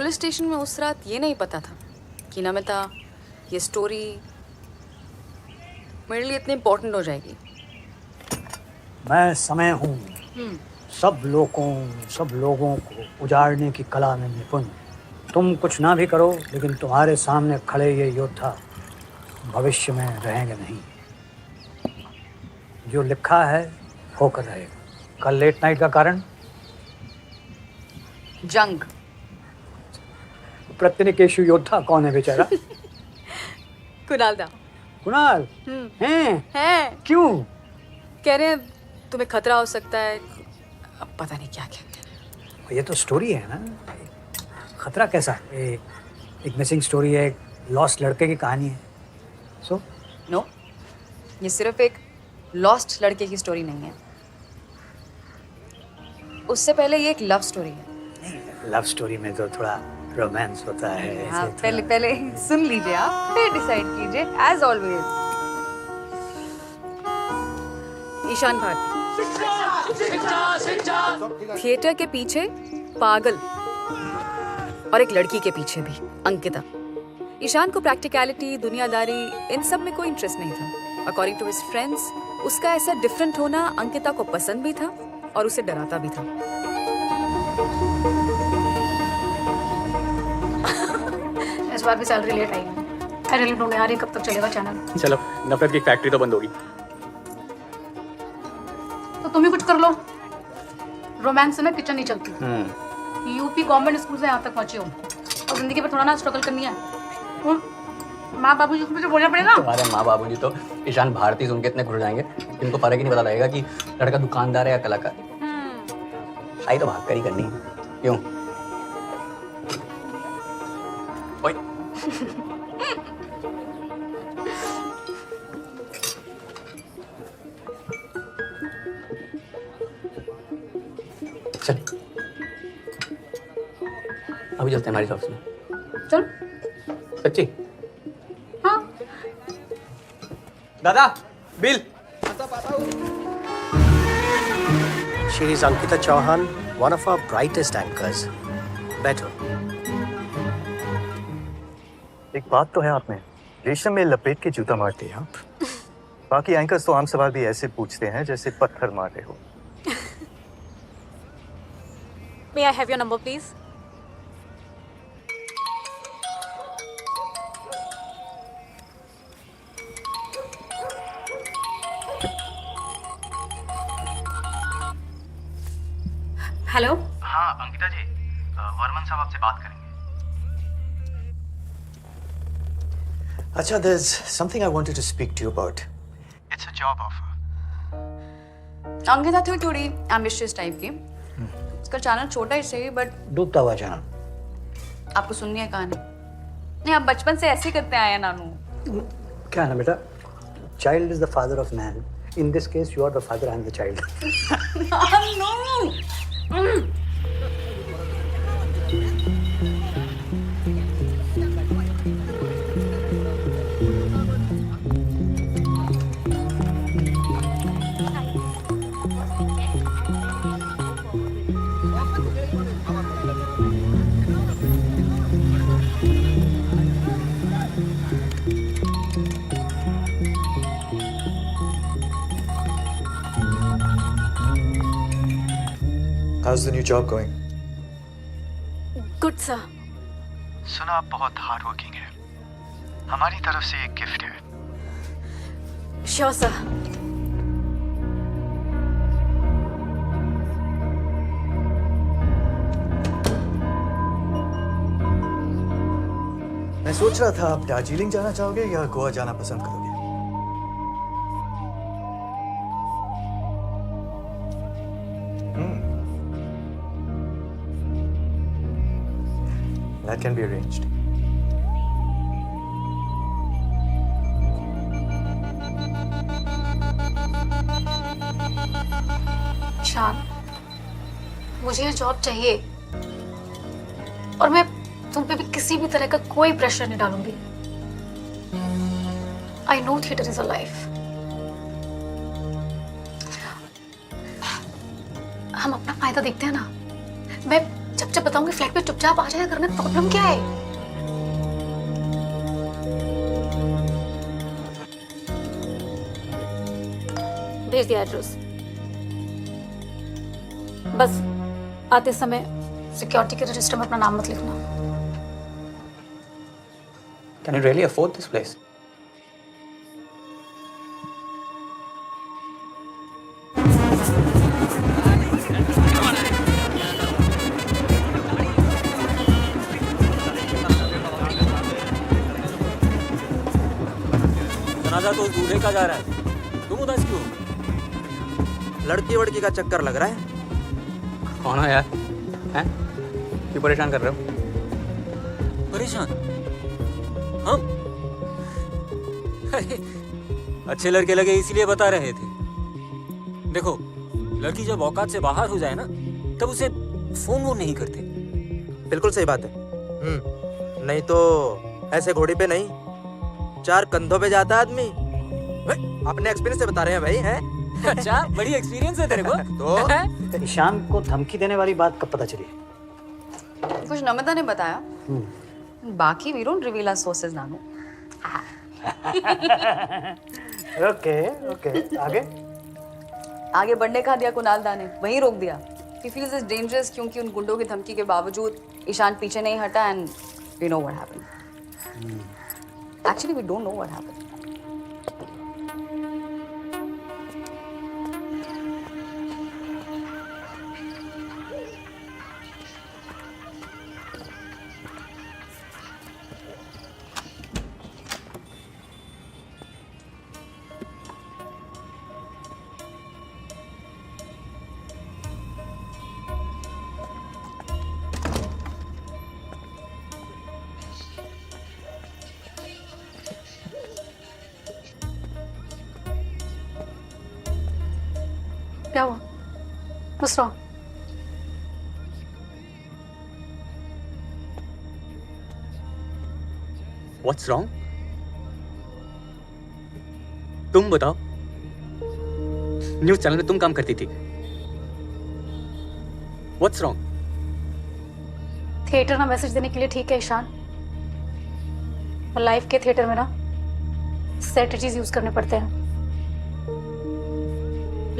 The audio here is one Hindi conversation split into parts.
पुलिस स्टेशन में उस रात ये नहीं पता था कि नमिता ये स्टोरी मेरे लिए इतनी इम्पोर्टेंट हो जाएगी। मैं समय हूँ, सब लोगों को उजाड़ने की कला में निपुण। तुम कुछ ना भी करो, लेकिन तुम्हारे सामने खड़े ये योद्धा भविष्य में रहेंगे नहीं। जो लिखा है होकर रहेगा। कल लेट नाइट का कारण जंग। प्रत्यनिकेशु योद्धा कौन है बेचारा? कुणाल दा। कुणाल हैं? क्यों? कह रहे हैं तुम्हें खतरा हो सकता है, अब पता नहीं क्या कहते हैं। ये तो स्टोरी है ना, खतरा कैसा? एक मिसिंग स्टोरी है, एक लॉस्ट लड़के की कहानी है। सो नो, ये सिर्फ एक लॉस्ट लड़के की स्टोरी नहीं है, उससे पहले ये एक लव स्टोरी है। लव स्टोरी में तो थोड़ा रोमांस होता है। हाँ, पहले सुन लीजिए, आप फिर डिसाइड कीजिए as always. Ishan Bharti. Theatre के पीछे पागल और एक लड़की के पीछे भी अंकिता। ईशान को प्रैक्टिकलिटी, दुनियादारी, इन सब में कोई इंटरेस्ट नहीं था। अकॉर्डिंग टू हिज फ्रेंड्स, उसका ऐसा डिफरेंट होना अंकिता को पसंद भी था और उसे डराता भी था। इस बार भी सैलरी लेट आई है। आई रियली डोंट नो यार, ये कब तक चलेगा चैनल? चलो, नफरत की फैक्ट्री तो बंद होगी। तो तुम ही कुछ कर लो। रोमांस से ना किचन नहीं चलती। यूपी गवर्नमेंट स्कूल से यहाँ तक पहुंचे हो और जिंदगी में थोड़ा ना स्ट्रगल करनी है। माँ बाबू जी को मुझे बोलना पड़ेगा। तुम्हारे माँ बाबू जी तो ईशान भारती सुन के इतने खुश जाएंगे, इनको फर्क ही नहीं पता लगेगा कि लड़का दुकानदार है या कलाकार। शादी तो भाग कर ही करनी है, क्यों? ओए। चल, अभी चलते हैं हमारी शॉप में। चल। सच्ची? हाँ। दादा, bill. She is Ankita Chauhan, one of our brightest anchors. Better. एक बात तो है आप में, रेशम में लपेट के जूता मारते हैं आप। बाकी एंकर्स तो आम सवाल भी ऐसे पूछते हैं जैसे पत्थर मारे हो। May I have your number, please? Hello. हाँ अंकिता जी, वर्मन साहब आपसे बात करेंगे। Acha, there's something I wanted to speak to you about. It's a job offer. Ankita थी थोड़ी एम्बिशियस टाइप की। उसका चैनल छोटा ही सही, बट डूबता हुआ चैनल। आपको सुननी है कहानी? नहीं, आप बचपन से ऐसे ही करते आए हैं नानू। क्या है ना बेटा, child is the father of man. In this case you are the father, I am the child. How's the new job going? Good sir. सुना आप बहुत हार्ड वर्किंग है, हमारी तरफ से एक गिफ्ट है। Sure sir. मैं सोच रहा था आप दार्जिलिंग जाना चाहोगे या गोवा जाना पसंद करोगे? That can be arranged. शान, मुझे ये जॉब चाहिए और मैं तुम पे भी किसी भी तरह का कोई प्रेशर नहीं डालूंगी। I know theatre is a life. हम अपना फायदा देखते हैं ना। मैं जब जब बताऊंगी फ्लैट पे चुपचाप आ जाया करना, प्रॉब्लम क्या है? भेज दिया एड्रेस। बस आते समय सिक्योरिटी के रजिस्टर में अपना नाम मत लिखना। Can you really afford this place? जनाजा तो दूल्हे का जा रहा है, तुम उदास क्यों? लड़की वड़की का चक्कर लग रहा है। कौन हो यार? हैं? क्यों परेशान कर रहे हो? परेशान? हम? अरे, अच्छे लड़के लगे इसीलिए बता रहे थे। देखो, लड़की जब औकात से बाहर हो जाए ना, तब उसे फोन वोन नहीं करते। बिल्कुल सही बात है। नहीं तो ऐसे घोड़ी पे नहीं, 4 कंधों पे जाता आदमी। अपने एक्सपीरियंस से बता रहे हैं भाई, हैं? अच्छा, बड़ी एक्सपीरियंस है तेरे को। तो ईशान को धमकी देने वाली बात कब पता चली? कुछ नमिता ने बताया, बाकी we don't reveal our sources Nanu. Okay okay, आगे? आगे बढ़ने का दिया कुणाल दा ने, वहीं रोक दिया। He feels it's dangerous क्योंकि उन गुंडों की धमकी के बावजूद ईशान पीछे नहीं हटा and we know what happened. Actually, we don't know what happened. क्या हुआ? What's wrong? What's wrong? तुम बताओ। न्यूज़ चैनल में तुम काम करती थी। What's wrong? थिएटर ना मैसेज देने के लिए ठीक है ईशान, और लाइफ के थिएटर में ना स्ट्रेटजीज यूज करने पड़ते हैं।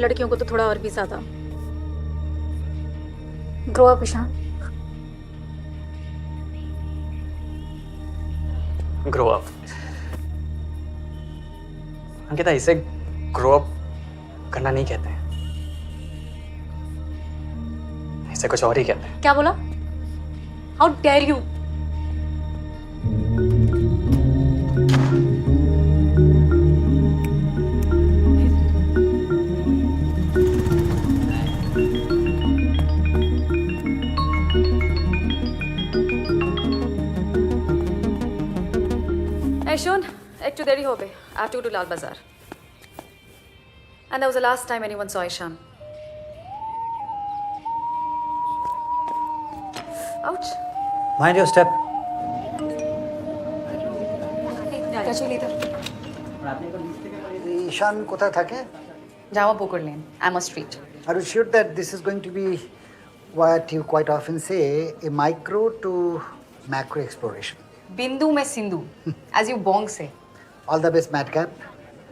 लड़कियों को तो थोड़ा और भी ज्यादा। Grow up Ishan. Grow up. Ankita, इसे ग्रो अप करना नहीं कहते हैं, इसे कुछ और ही कहते हैं। क्या बोला? How dare you! Shun, ek to deri ho gayi. I have to go to Lal Bazaar. And that was the last time anyone saw Ishan. Ouch. Mind your step. क्या चल इधर? ईशान कोথায় থাকে? Java Poker Lane, Amos Street. Are you sure that this is going to be what you quite often say, a micro to macro exploration? Bindu mein Sindhu, as you bong say. All the best, Madcap.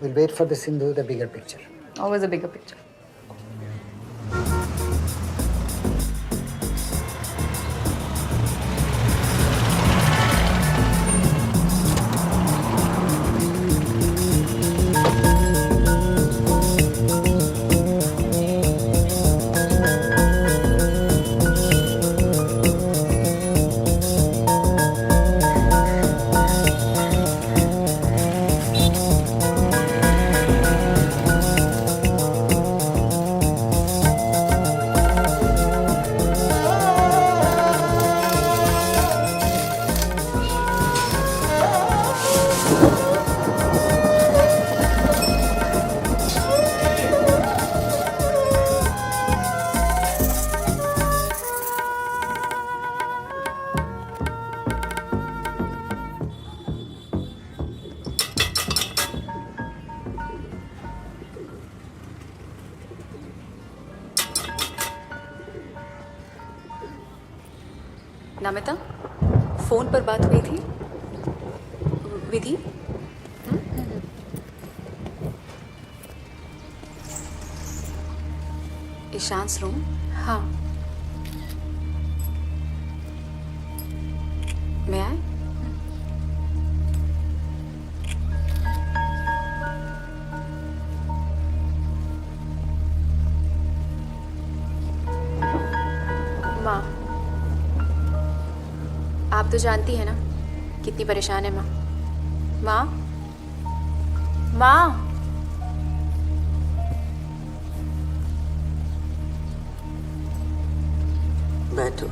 We'll wait for the Sindhu, the bigger picture. Always a bigger picture. Namita, phone पर बात हुई थी विधि? ईशांस रूम? हाँ। मैं आए? माँ, आप तो जानती हैं ना कितनी परेशान है माँ। माँ, माँ, बैठो।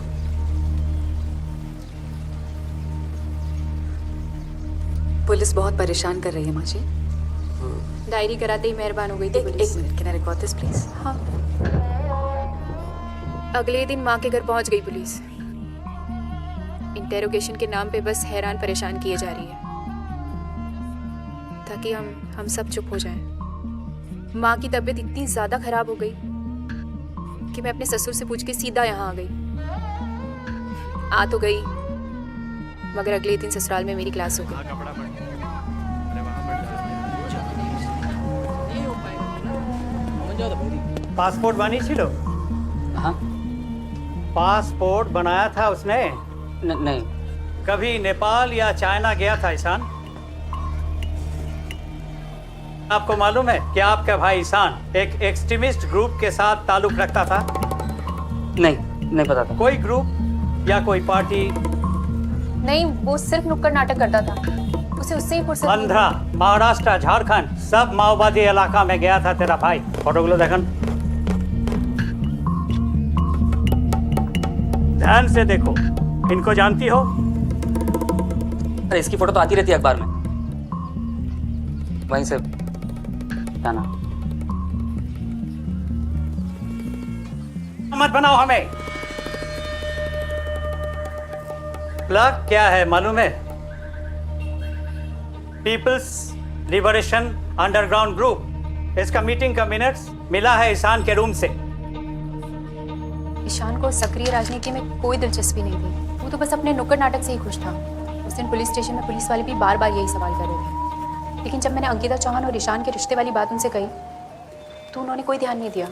पुलिस बहुत परेशान कर रही है माँ जी। डायरी कराते ही मेहरबान हो गई थी पुलिस। एक minute, can I record this please? हाँ। अगले दिन माँ के घर पहुंच गई पुलिस। इंटेरोगेशन के नाम पे बस हैरान परेशान किए जा रही है ताकि हम सब चुप हो जाएं। माँ की तबीयत इतनी ज़्यादा खराब हो गई कि मैं अपने ससुर से पूछ के सीधा यहाँ आ गई। आ तो गई मगर अगले दिन ससुराल में मेरी क्लास हो गई। पासपोर्ट बनी छिलो? हाँ? पासपोर्ट बनाया था उसने? नहीं। कभी नेपाल या चाइना गया था ईशान? आपको मालूम है कि आपका भाई ईशान एक एक्सट्रीमिस्ट ग्रुप के साथ ताल्लुक रखता था? नहीं पता था। कोई ग्रुप या कोई पार्टी? नहीं, वो सिर्फ नुक्कड़ नाटक करता था। उसे उससे ही फुर्सत नहीं। आंध्रा, महाराष्ट्र, झारखंड सब माओवादी इलाका में गया था तेरा भाई। फोटोগুলো देखन, ध्यान से देखो। इनको जानती हो? अरे इसकी फोटो तो आती रहती है अखबार में, वहीं से जाना। मत बनाओ हमें। प्लग क्या है मालूम है? Peoples liberation underground group. इसका मीटिंग का मिनट्स मिला है ईशान के रूम से। ईशान को सक्रिय राजनीति में कोई दिलचस्पी नहीं थी। वो तो बस अपने नुक्कड़ नाटक से ही खुश था। उस दिन पुलिस स्टेशन में पुलिस वाले भी बार बार यही सवाल कर रहे थे, लेकिन जब मैंने अंकिता चौहान और ईशान के रिश्ते वाली बात उनसे कही तो उन्होंने कोई ध्यान नहीं दिया।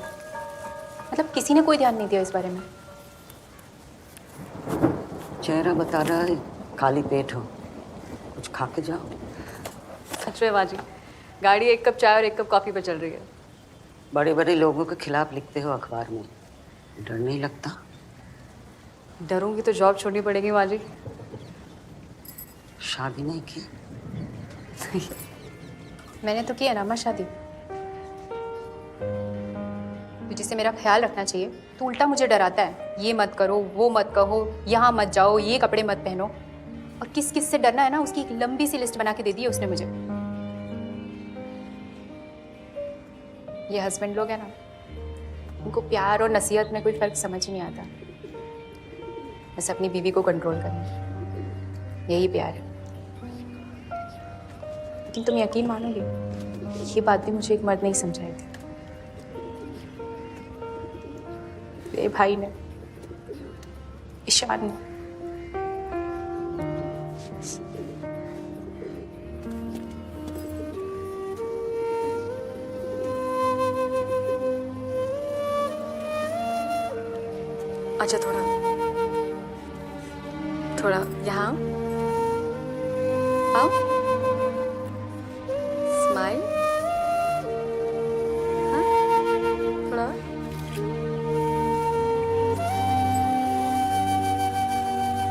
मतलब किसी ने कोई ध्यान नहीं दिया इस बारे में। चेहरा बता रहा है खाली पेट हो, कुछ खा के जाओ। सच में माँ जी, गाड़ी एक कप चाय और एक कप कॉफी पे चल रही है। बड़े बड़े लोगों के खिलाफ लिखते हो अखबार में, डर नहीं लगता? डरूंगी तो जॉब छोड़नी पड़ेगी माँ जी। शादी नहीं की? मैंने तो किया ना माँ शादी। तो जिसे मेरा ख्याल रखना चाहिए तो उल्टा मुझे डराता है। ये मत करो, वो मत कहो, यहाँ मत जाओ, ये कपड़े मत पहनो। और किस किस से डरना है ना, उसकी एक लंबी सी लिस्ट बना के दे दी है उसने मुझे। ये हस्बैंड लोग हैं ना, उनको प्यार और नसीहत में कोई फर्क समझ ही नहीं आता। बस अपनी बीवी को कंट्रोल करना, यही प्यार है। लेकिन तुम यकीन मानोगे, ये बात भी मुझे एक मर्द ने ही समझाई थी। मेरे भाई ने, ईशान ने। अच्छा, थोड़ा यहाँ आओ। स्माइल। हाँ, थोड़ा।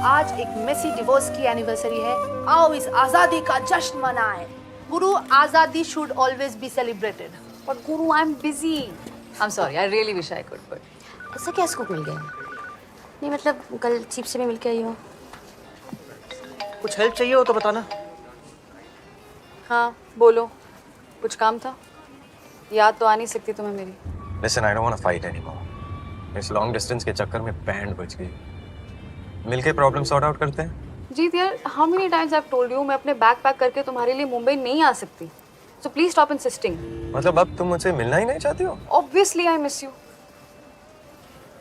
आज एक मेसी डिवोर्स की एनिवर्सरी है। आओ इस आजादी का जश्न मनाएं। गुरु, आजादी should always be celebrated. But Guru, I'm busy. I'm sorry. I really wish I could, but ऐसा क्या स्कूप मिल गया? नहीं मतलब कल चीफ से भी मिल के आई हो। कुछ हेल्प चाहिए हो तो बताना। हाँ, बोलो। कुछ काम था? याद तो आ नहीं सकती तुम्हें मेरी। Listen, I don't want to fight anymore. इस लॉन्ग डिस्टेंस के चक्कर में बैंड बज गई। मिलके प्रॉब्लम सॉर्ट आउट करते हैं। जीत यार, how many times I've told you मैं अपने बैग पैक करके तुम्हारे लिए मुंबई नहीं आ सकती। So please stop insisting. मतलब अब तुम मुझसे मिलना ही नहीं चाहती हो? Obviously I miss you.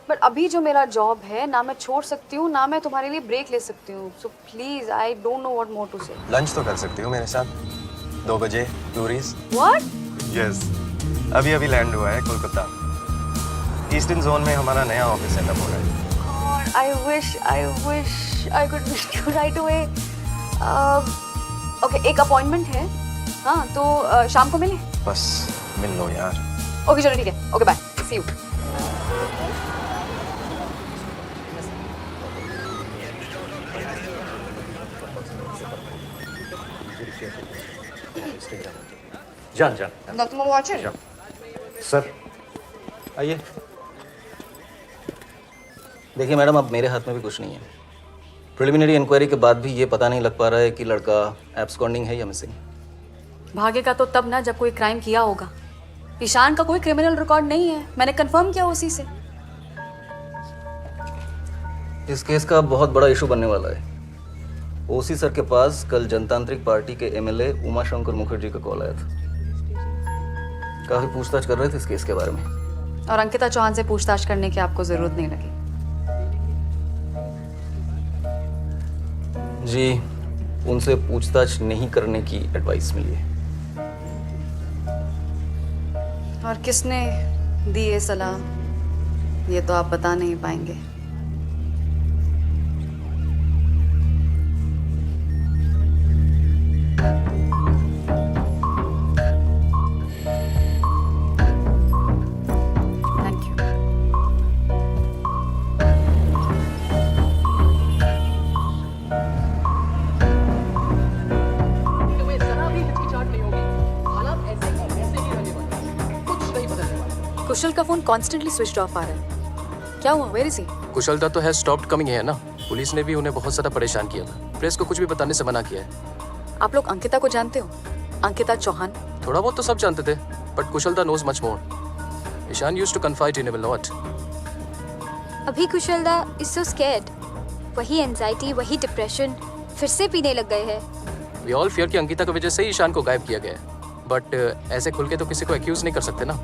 But अभी जो मेरा जॉब है ना मैं छोड़ सकती हूँ ना मैं तुम्हारे लिए ब्रेक ले सकती हूँ. So please I don't know what more to say. Lunch तो कर सकती हो मेरे साथ 2 बजे टूरिस्ट. व्हाट? यस, अभी अभी लैंड हुआ है कोलकाता. ईस्टर्न जोन में हमारा नया ऑफिस सेटअप हो रहा है. God, I wish I could meet you right away. Okay, एक अपॉइंटमेंट है. हाँ तो शाम को मिले. बस मिल लो यार. ओके चलो ठीक है. Okay bye. See you. जान जान Nothing more watching. सर. आइए. देखिए मैडम, अब मेरे हाथ में भी कुछ नहीं है. प्रिलिमिनरी इंक्वायरी के बाद भी ये पता नहीं लग पा रहा है कि लड़का एब्सकॉन्डिंग है या मिसिंग. भागेगा तो तब ना जब कोई क्राइम किया होगा. ईशान का कोई क्रिमिनल रिकॉर्ड नहीं है. मैंने कंफर्म किया उसी से. इस केस का बहुत बड़ा इशू बनने वाला है. ओसी सर के पास कल जनतांत्रिक पार्टी के एमएलए उमाशंकर मुखर्जी का कॉल आया था. काफी पूछताछ कर रहे थे इस केस के बारे में. और अंकिता चौहान से पूछताछ करने की आपको जरूरत नहीं लगी. जी, उनसे पूछताछ नहीं करने की एडवाइस मिली है. और किसने दी ये सलाह ये तो आप बता नहीं पाएंगे. Thank you. कुशल का फोन कॉन्स्टेंटली स्विच्ड ऑफ आ रहा है. क्या हुआ? वेयर इज ही? कुशल दा तो है स्टॉप्ड कमिंग है ना. पुलिस ने भी उन्हें बहुत ज्यादा परेशान किया था. प्रेस को कुछ भी बताने से मना किया है. आप लोग अंकिता को जानते हो? अंकिता चौहान. थोड़ा बहुत तो सब जानते थे, but Kushal da knows much more. Ishan used to confide in, will not. अभी Kushal da is so scared. वही एंजाइटी, वही डिप्रेशन, फिर से पीने लग गए हैं. वी ऑल फियर कि अंकिता की वजह से ही ईशान को गायब किया गया है. बट ऐसे खुल के तो किसी को एक्यूज नहीं कर सकते ना.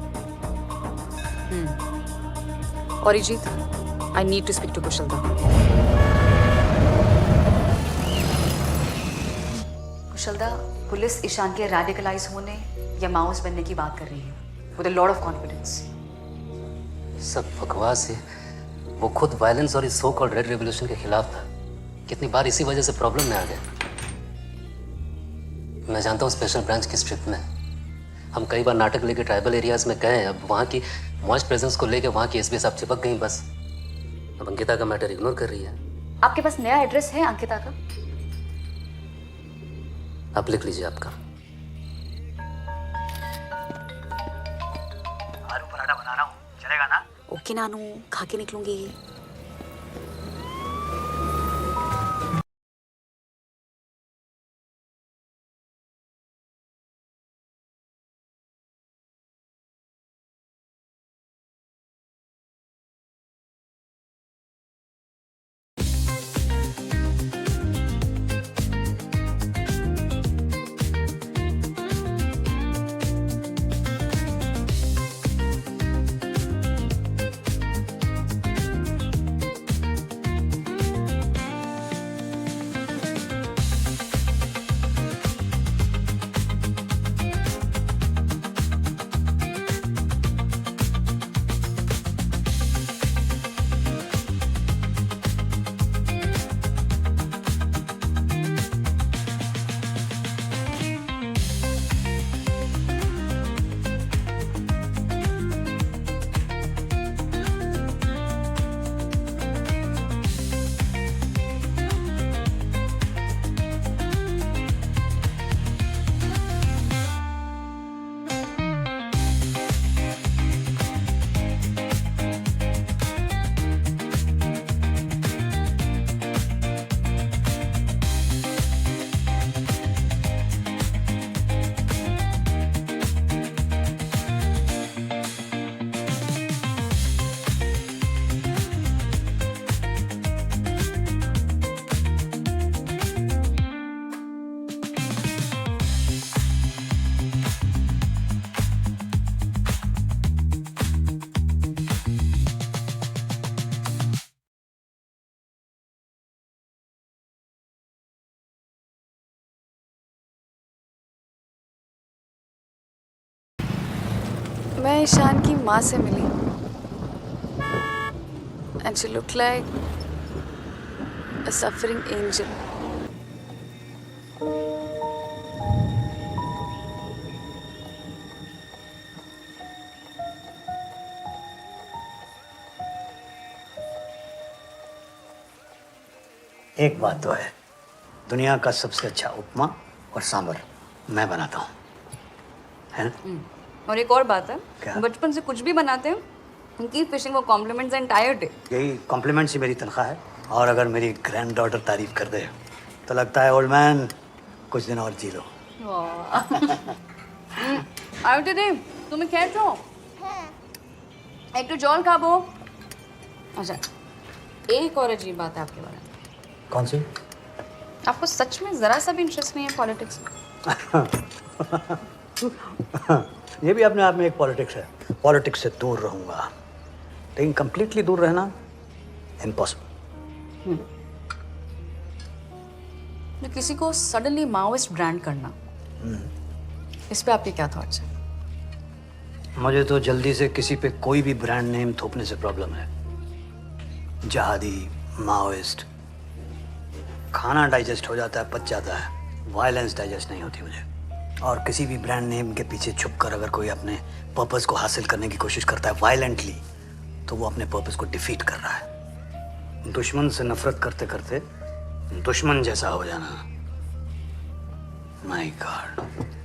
Arijit, I need to speak to Kushal da. कुशल दा, पुलिस ईशान के रैडिकलाइज होने या माओस बनने की बात कर रही है with a lot of confidence. सब बकवास है. वो खुद वायलेंस और इस सो कॉल्ड रेड रेवोल्यूशन के खिलाफ था. कितनी बार इसी वजह से प्रॉब्लम में आ गया. मैं जानता हूँ स्पेशल ब्रांच की स्ट्रिप में हम कई बार नाटक लेके ट्राइबल एरियाज में गए. अब वहाँ की मॉइस्ट प्रेजेंस को लेके वहाँ की एसबी साहब चिपक गई. बस अब अंकिता का मैटर इग्नोर कर रही है. आपके पास नया एड्रेस है अंकिता का? आप लिख लीजिए आपका. आलू पराठा बना रहा हूँ, चलेगा ना? ओके नानू, खा के निकलूंगी. मैं ईशान की माँ से मिली and she look like a suffering angel. एक बात तो है, दुनिया का सबसे अच्छा उपमा और सांभर मैं बनाता हूँ, है ना? और एक और बात है, क्या? बचपन से कुछ भी बनाते हैं उनकी फिशिंग वो कॉम्प्लीमेंट्स एंटायर डे। यही कॉम्प्लीमेंट्स ही मेरी तनख्वाह है। और अगर मेरी ग्रैंड डॉटर तारीफ कर दे तो लगता है ओल्ड मैन कुछ दिन और जी लो। आयो दे तुम्हें खेच हो एक तो जॉल खाबो। अच्छा एक और अजीब बात है आपके बारे में। कौन सी? आपको सच में जरा सा भी इंटरेस्ट नहीं है पॉलिटिक्स में? ये भी अपने आप में एक पॉलिटिक्स है। पॉलिटिक्स से दूर रहूंगा, लेकिन कंप्लीटली दूर रहना इम्पॉसिबल। तो किसी को सडनली माओइस्ट ब्रांड करना, इस पे आपके क्या थॉट्स हैं? मुझे तो जल्दी से किसी पे कोई भी ब्रांड नेम थोपने से प्रॉब्लम है। जहादी, माओइस्ट, खाना डाइजेस्ट हो जाता है, पच जाता है, वायलेंस डाइजेस्ट नहीं होती मुझे। और किसी भी ब्रांड नेम के पीछे छुपकर अगर कोई अपने पर्पस को हासिल करने की कोशिश करता है वायलेंटली, तो वो अपने पर्पस को डिफीट कर रहा है। दुश्मन से नफरत करते करते दुश्मन जैसा हो जाना, my God,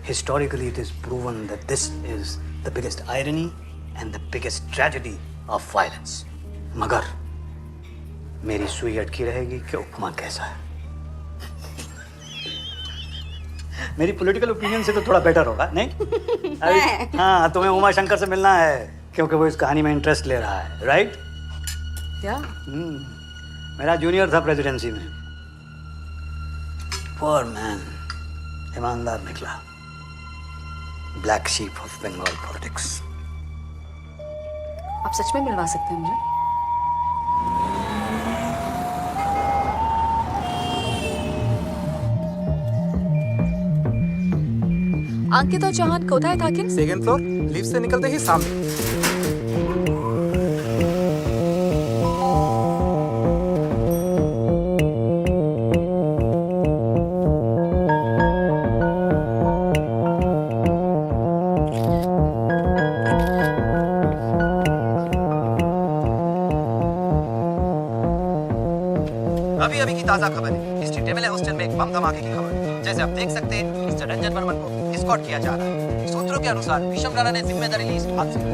historically it is proven that this is the biggest irony and the biggest tragedy of violence. मगर मेरी सुई अटकी रहेगी कि उपमा कैसा है। मेरी पॉलिटिकल ओपिनियन से तो थोड़ा बेटर होगा, नहीं? अभी हाँ, तुम्हें उमा शंकर से मिलना है क्योंकि वो इस कहानी में इंटरेस्ट ले रहा है, राइट? क्या? मेरा जूनियर था प्रेसिडेंसी में। पोर मैन, ईमानदार निकला, black sheep of Bengal politics. आप सच में मिलवा सकते हैं मुझे? अंकिता चौहान कोথায় থাকেন? सेकंड फ्लोर, लिफ्ट से निकलते ही सामने। अभी अभी की ताजा खबर है, स्ट्रीट एमएलए हॉस्टल में एक बम धमाके की खबर। जैसे आप देख सकते हैं, मिस्टर रंजन वर्मन को एस्कॉर्ट किया जा रहा है। सूत्रों के अनुसार विशम राणा ने जिम्मेदारी ली इस हादसे की।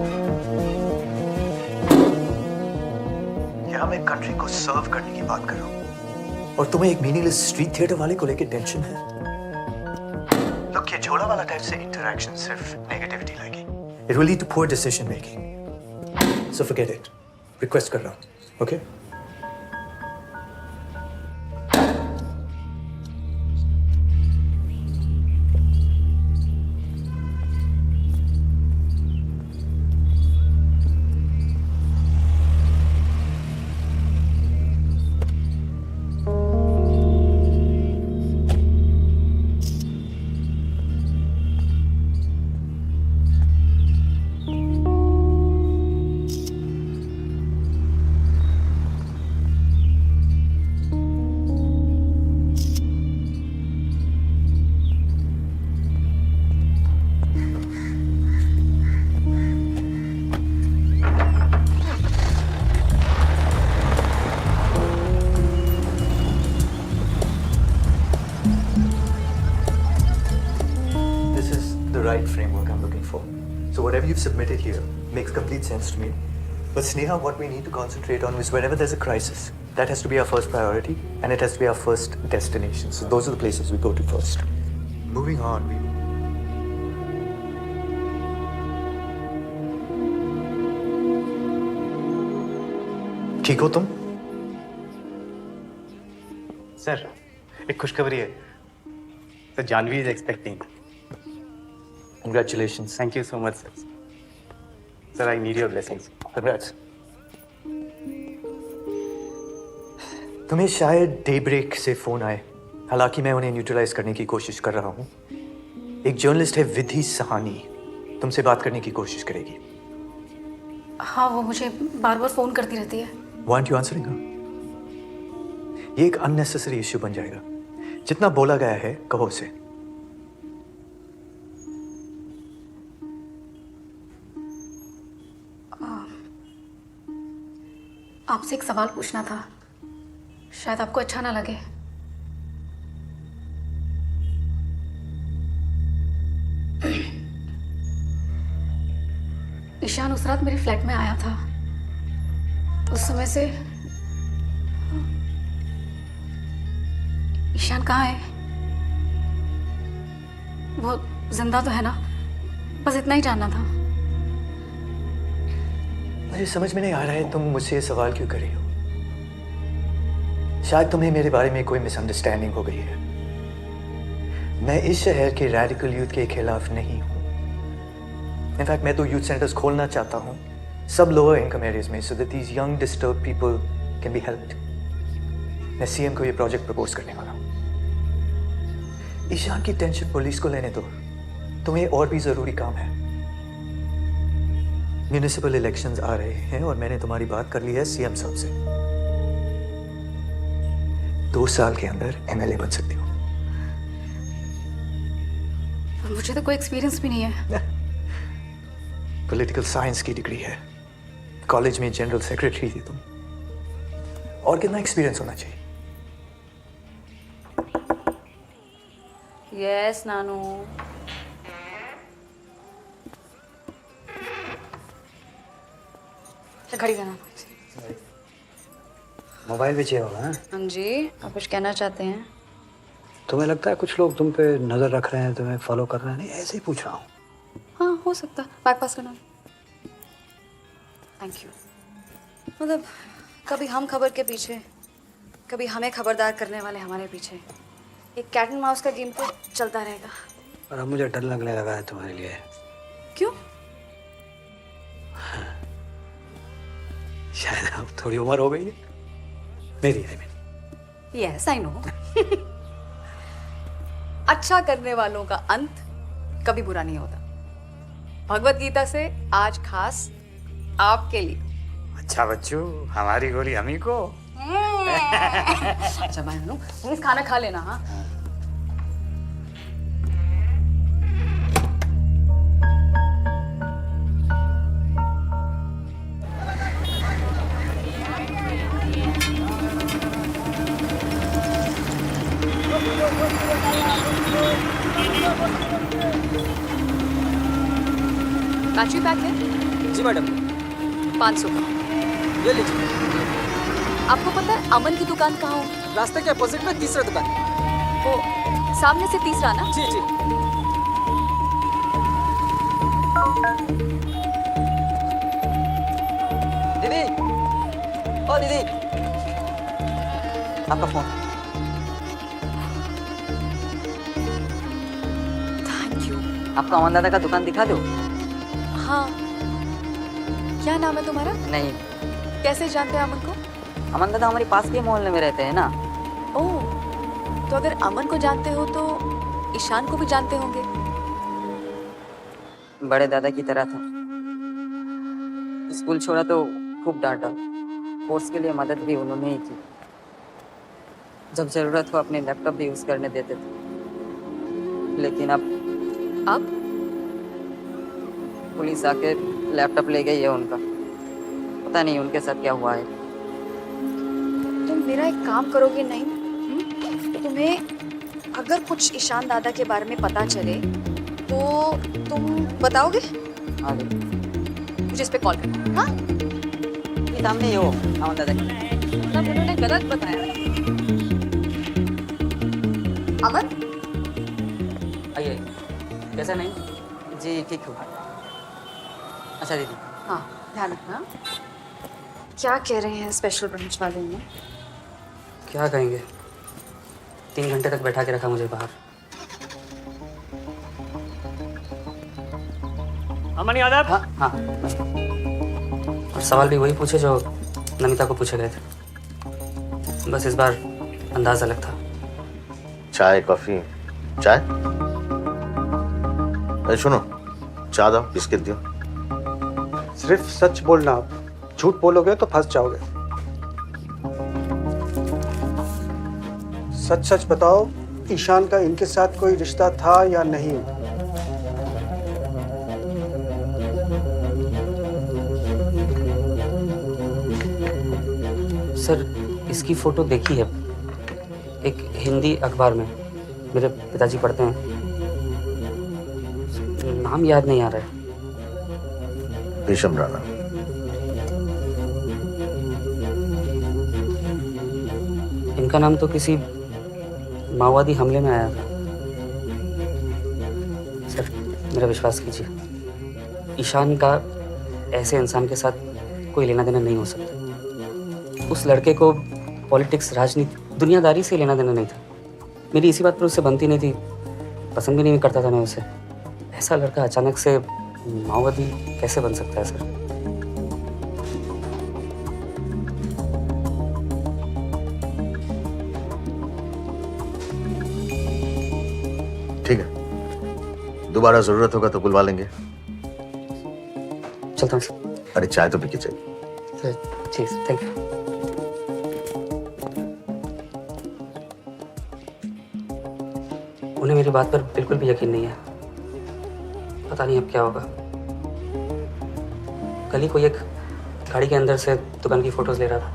यहाँ मैं कंट्री को सर्व करने की बात कर रहा हूँ और तुम्हें एक मीनिंगलेस स्ट्रीट थिएटर वाले को लेकर टेंशन है। लोग ये झोला वाला टाइप से इंटरेक्शन सिर्फ नेगेटिविटी लाएगी। It will lead to poor decision making, so forget it. Request कर रहा हूँ, okay? Right framework I'm looking for. So whatever you've submitted here makes complete sense to me. But Sneha, what we need to concentrate on is whenever there's a crisis, that has to be our first priority and it has to be our first destination. So those are the places we go to first. Moving on, ठीक हो तुम? सर, एक खुशखबरी है। तो Janvi is expecting. Congratulations. Thank you so much, sir. Sir, I need your blessings. Congrats. तुम्हें शायद डेब्रेक से फोन आए, हालांकि मैं उन्हें न्यूट्रलाइज करने की कोशिश कर रहा हूँ। एक जर्नलिस्ट है विधि सहानी, तुमसे बात करने की कोशिश करेगी। हाँ, वो मुझे बार बार फ़ोन करती रहती है। Why aren't you answering her? ये एक unnecessary issue बन जाएगा। जितना बोला गया है कहो उसे। आपसे एक सवाल पूछना था, शायद आपको अच्छा ना लगे। ईशान उस रात मेरे फ्लैट में आया था। उस समय से ईशान कहाँ है? वो जिंदा तो है ना? बस इतना ही जानना था। मुझे समझ में नहीं आ रहा है तुम मुझसे ये सवाल क्यों कर रही हो। शायद तुम्हें मेरे बारे में कोई मिसअंडरस्टैंडिंग हो गई है। मैं इस शहर के रैडिकल यूथ के खिलाफ नहीं हूँ। इनफैक्ट मैं तो यूथ सेंटर्स खोलना चाहता हूँ सब लोअर इनकम एरियाज में, so that these young disturb people can be helped. मैं सीएम को ये प्रोजेक्ट प्रपोज करने वाला हूँ। ईशान की टेंशन पुलिस को लेने दो, तुम्हें और भी जरूरी काम है। म्यूनिसिपल इलेक्शंस आ रहे हैं और मैंने तुम्हारी बात कर ली है सीएम साहब से। 2 साल के अंदर एमएलए बन सकती हो। मुझे तो कोई एक्सपीरियंस भी नहीं है। पॉलिटिकल साइंस की डिग्री है, कॉलेज में जनरल सेक्रेटरी थी तुम। और कितना एक्सपीरियंस होना चाहिए? यस नानू। घड़ी देना। मोबाइल भी चाहिए होगा? हाँ जी, आप कुछ कहना चाहते हैं? तुम्हें लगता है कुछ लोग तुम पे नजर रख रहे हैं, तुम्हें फॉलो कर रहे हैं? नहीं, ऐसे ही पूछ रहा हूँ। हाँ, हो सकता है। बैक पास करना। Thank you. मतलब कभी हम खबर के पीछे, कभी हमें खबरदार करने वाले हमारे पीछे। एक कैट एंड माउस का गेम तो चलता रहेगा। और अब मुझे डर लगने लगा है तुम्हारे लिए। क्यों? शायद अब थोड़ी उम्र हो गई है मेरी। I mean yes I know. अच्छा करने वालों का अंत कभी बुरा नहीं होता। भगवत गीता से आज खास आपके लिए। अच्छा बच्चू, हमारी गोली हमी को। अच्छा मैं प्लीज खाना खा लेना। हाँ काची पैक है? जी मैडम। 500 का। ये लीजिए। आपको पता है अमन की दुकान कहाँ हो? रास्ते के अपोजिट में तीसरा दुकान। वो सामने से तीसरा ना? जी जी। दीदी, ओ दीदी, आपका फोन। Thank you. आपको अमन दादा का दुकान दिखा दो? हाँ। क्या नाम है तुम्हारा? नहीं। कैसे जानते हैं अमन को? अमन दादा हमारे पास के मोहल्ले में रहते हैं ना। ओह, तो अगर अमन को जानते हो तो ईशान को भी जानते होंगे। बड़े दादा की तरह था। स्कूल छोड़ा तो खूब डांटा। कोर्स के लिए मदद भी उन्होंने ही की। जब जरूरत हो अपने लैपटॉप भी यूज करने देते थे। लेकिन अब पुलिस आके लैपटॉप ले गई है उनका। पता नहीं उनके साथ क्या हुआ है। तुम मेरा एक काम करोगे नहीं? तुम्हें अगर कुछ ईशान दादा के बारे में पता चले तो तुम बताओगे? मुझे इस पे कॉल करना। हाँ? ये सामने ही हो अमन दादा की। मतलब उन्होंने गलत बताया। अमन? आइए। कैसा नहीं? जी ठीक हूँ। अच्छा दीदी। हाँ, ध्यान रखना। क्या कह रहे हैं स्पेशल ब्रांच वाले ने? क्या कहेंगे? 3 घंटे तक बैठा के रखा मुझे बाहर। अमन यादव। हाँ हाँ। और सवाल भी वही पूछे जो नमिता को पूछे गए थे। बस इस बार अंदाज अलग था। चाय कॉफी? चाय? अरे सुनो, चाय दो, बिस्किट दियो। सिर्फ सच बोलना, झूठ बोलोगे तो फंस जाओगे। सच सच बताओ, ईशान का इनके साथ कोई रिश्ता था या नहीं? सर, इसकी फोटो देखी है एक हिंदी अखबार में, मेरे पिताजी पढ़ते हैं, नाम याद नहीं आ रहा है। भीषम राणा। इनका नाम तो किसी माओवादी हमले में आया था। सर, मेरा विश्वास कीजिए, ईशान का ऐसे इंसान के साथ कोई लेना देना नहीं हो सकता। उस लड़के को पॉलिटिक्स, राजनीति, दुनियादारी से लेना देना नहीं था। मेरी इसी बात पर उससे बनती नहीं थी, पसंद भी नहीं करता था मैं उसे। ऐसा लड़का अचानक से माओवादी कैसे बन सकता है सर? ठीक है, दोबारा जरूरत होगा तो बुलवा लेंगे। चलता हूँ सर। अरे चाय तो पी के चाहिए। जी थैंक यू। उन्हें मेरी बात पर बिल्कुल भी यकीन नहीं है। पता नहीं अब क्या होगा। कल ही कोई एक गाड़ी के अंदर से दुकान की फोटोज ले रहा था।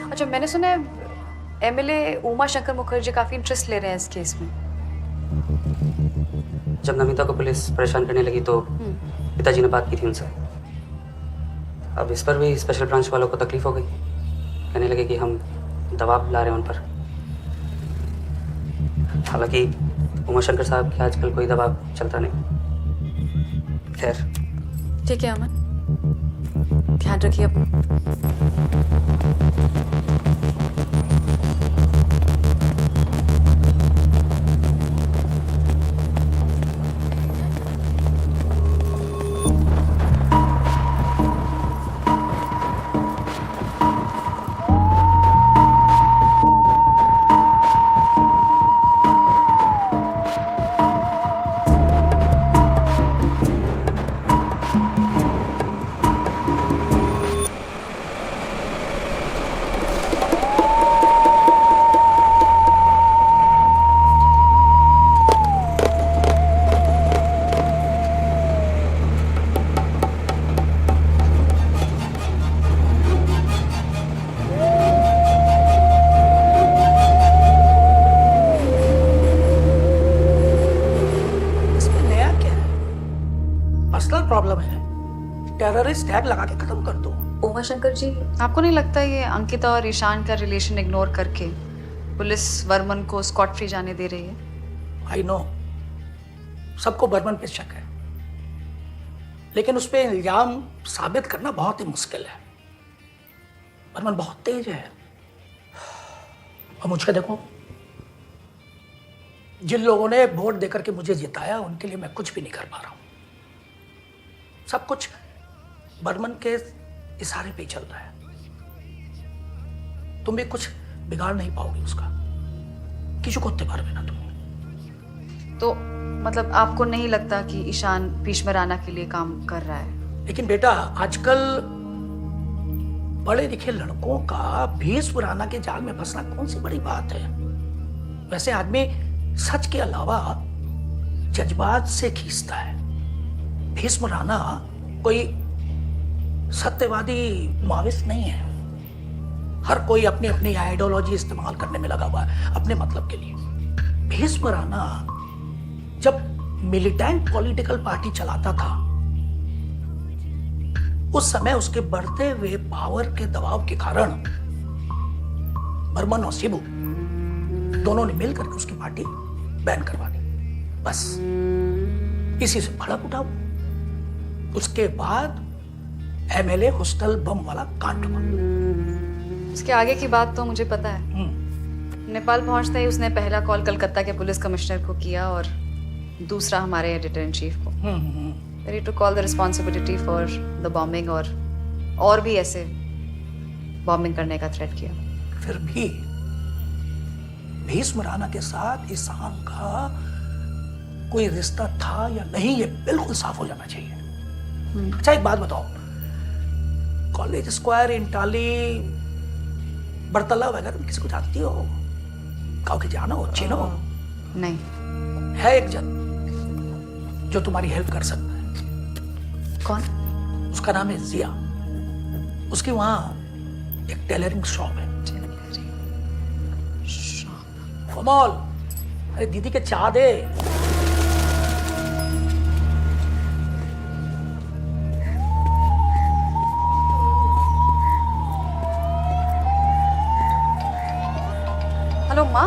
अच्छा, मैंने सुना है एमएलए उमा शंकर मुखर्जी काफी इंटरेस्ट ले रहे हैं इस केस में। जब नमिता को पुलिस परेशान करने लगी तो पिताजी ने बात की थी उनसे। अब इस पर भी स्पेशल ब्रांच वालों को तकलीफ हो गई। कहने लगे कि हम दबाव ला रहे हैं उन पर। हालांकि उमाशंकर साहब के आजकल कोई दबाव चलता नहीं। खैर, ठीक है अमन, ध्यान रखिए अपना। प्रॉब्लम है, टेररिस्ट टैग लगा के खत्म कर दो। उमा शंकर जी, आपको नहीं लगता ये अंकिता और ईशान का रिलेशन इग्नोर करके पुलिस वर्मन को स्कॉट फ्री जाने दे रही है? आई नो, सबको बर्मन पे शक है, लेकिन उस पे इल्जाम साबित करना बहुत ही मुश्किल है। बर्मन बहुत तेज है। और मुझे देखो, जिन लोगों ने वोट देकर के मुझे जिताया उनके लिए मैं कुछ भी नहीं कर पा रहा हूं। सब कुछ बर्मन के इशारे पे चल रहा है। तुम भी कुछ बिगाड़ नहीं पाओगे उसका, किसी को त्योहार में ना तुम। तो मतलब आपको नहीं लगता कि ईशान भीष्म राणा के लिए काम कर रहा है? लेकिन बेटा, आजकल बड़े लिखे लड़कों का भीष्म राणा के जाल में फंसना कौन सी बड़ी बात है। वैसे आदमी सच के अलावा जज्बात से खींचता है। भीष्म राणा कोई सत्यवादी माविस्ट नहीं है। हर कोई अपनी अपनी आइडियोलॉजी इस्तेमाल करने में लगा हुआ है अपने मतलब के लिए। भीष्म राणा जब मिलिटेंट पॉलिटिकल पार्टी चलाता था, उस समय उसके बढ़ते हुए पावर के दबाव के कारण बर्मन और शिबू दोनों ने मिलकर उसकी पार्टी बैन करवा दी। बस इसी से भड़क उठा। उसके बाद एमएलए हॉस्टल बम वाला कांड हुआ। उसके आगे की बात तो मुझे पता है। नेपाल पहुंचते ही उसने पहला कॉल कलकत्ता के पुलिस कमिश्नर को किया और दूसरा हमारे एडिटर इन चीफ को। Ready to call the responsibility for the bombing और भी ऐसे बॉम्बिंग करने का थ्रेट किया। फिर भी भीष्म राणा के साथ ईशान का कोई रिश्ता था या नहीं, ये बिल्कुल साफ हो जाना चाहिए। अच्छा एक बात बताओ, कॉलेज स्क्वायर, इंटाली, बरतला वगैरह में किसी को जानती हो? गाँव के जानो, चिनो? नहीं। है एक जन जो तुम्हारी हेल्प कर सकता है। कौन? उसका नाम है जिया। उसकी वहां एक टेलरिंग शॉप है। कमाल, अरे दीदी के चाह दे। हेलो माँ,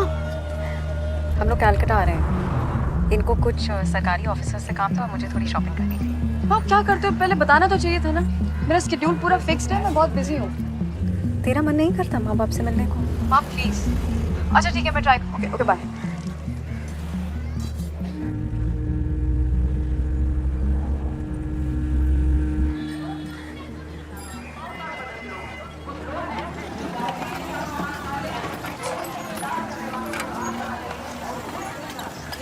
हम लोग कलकत्ता आ रहे हैं। इनको कुछ सरकारी ऑफिसर से काम था और मुझे थोड़ी शॉपिंग करनी थी। आप क्या करते हो, पहले बताना तो चाहिए था ना। मेरा स्केड्यूल पूरा फिक्स्ड है, मैं बहुत बिजी हूँ। तेरा मन नहीं करता माँ बाप से मिलने को? माँ प्लीज। अच्छा ठीक है, मैं ट्राई करूँगी। Okay bye.